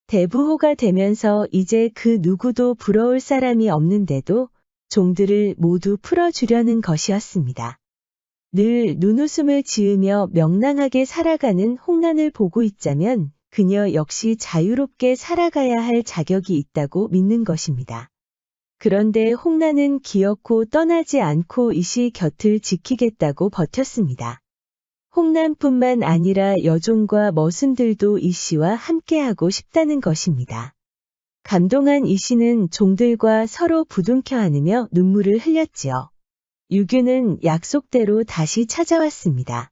대부호가 되면서 이제 그 누구도 부러울 사람이 없는데도 종들을 모두 풀어주려는 것이었습니다. 늘 눈웃음을 지으며 명랑하게 살아가는 홍란을 보고 있자면 그녀 역시 자유롭게 살아가야 할 자격이 있다고 믿는 것입니다. 그런데 홍란은 기어코 떠나지 않고 이 씨 곁을 지키겠다고 버텼습니다. 홍란뿐만 아니라 여종과 머슴들도 이 씨와 함께하고 싶다는 것입니다. 감동한 이 씨는 종들과 서로 부둥켜 안으며 눈물을 흘렸지요. 유규는 약속대로 다시 찾아왔습니다.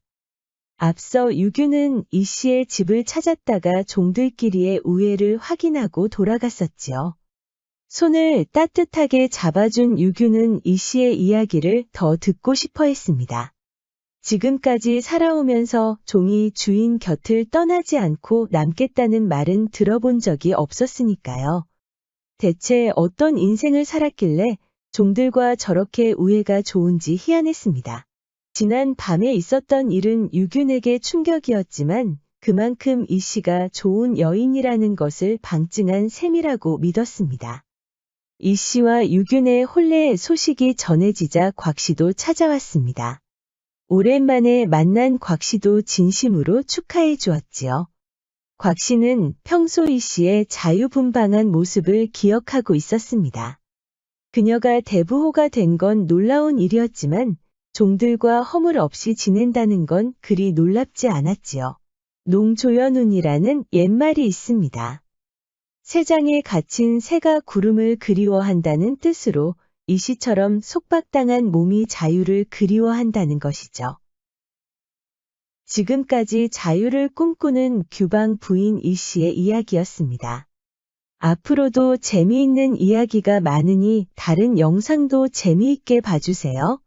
앞서 유규는 이 씨의 집을 찾았다가 종들끼리의 우애를 확인하고 돌아갔었지요. 손을 따뜻하게 잡아준 유규는 이 씨의 이야기를 더 듣고 싶어 했습니다. 지금까지 살아오면서 종이 주인 곁을 떠나지 않고 남겠다는 말은 들어본 적이 없었으니까요. 대체 어떤 인생을 살았길래 종들과 저렇게 우애가 좋은지 희한했습니다. 지난 밤에 있었던 일은 유균에게 충격이었지만 그만큼 이 씨가 좋은 여인이라는 것을 방증한 셈이라고 믿었습니다. 이 씨와 유균의 혼례 소식이 전해지자 곽 씨도 찾아왔습니다. 오랜만에 만난 곽 씨도 진심으로 축하해 주었지요. 곽 씨는 평소 이 씨의 자유분방한 모습을 기억하고 있었습니다. 그녀가 대부호가 된 건 놀라운 일이었지만 종들과 허물 없이 지낸다는 건 그리 놀랍지 않았지요. 농조연운이라는 옛말이 있습니다. 새장에 갇힌 새가 구름을 그리워한다는 뜻으로 이 씨처럼 속박당한 몸이 자유를 그리워한다는 것이죠. 지금까지 자유를 꿈꾸는 규방 부인 이 씨의 이야기였습니다. 앞으로도 재미있는 이야기가 많으니 다른 영상도 재미있게 봐주세요.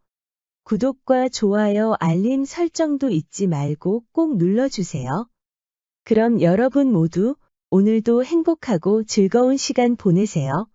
구독과 좋아요, 알림 설정도 잊지 말고 꼭 눌러주세요. 그럼 여러분 모두 오늘도 행복하고 즐거운 시간 보내세요.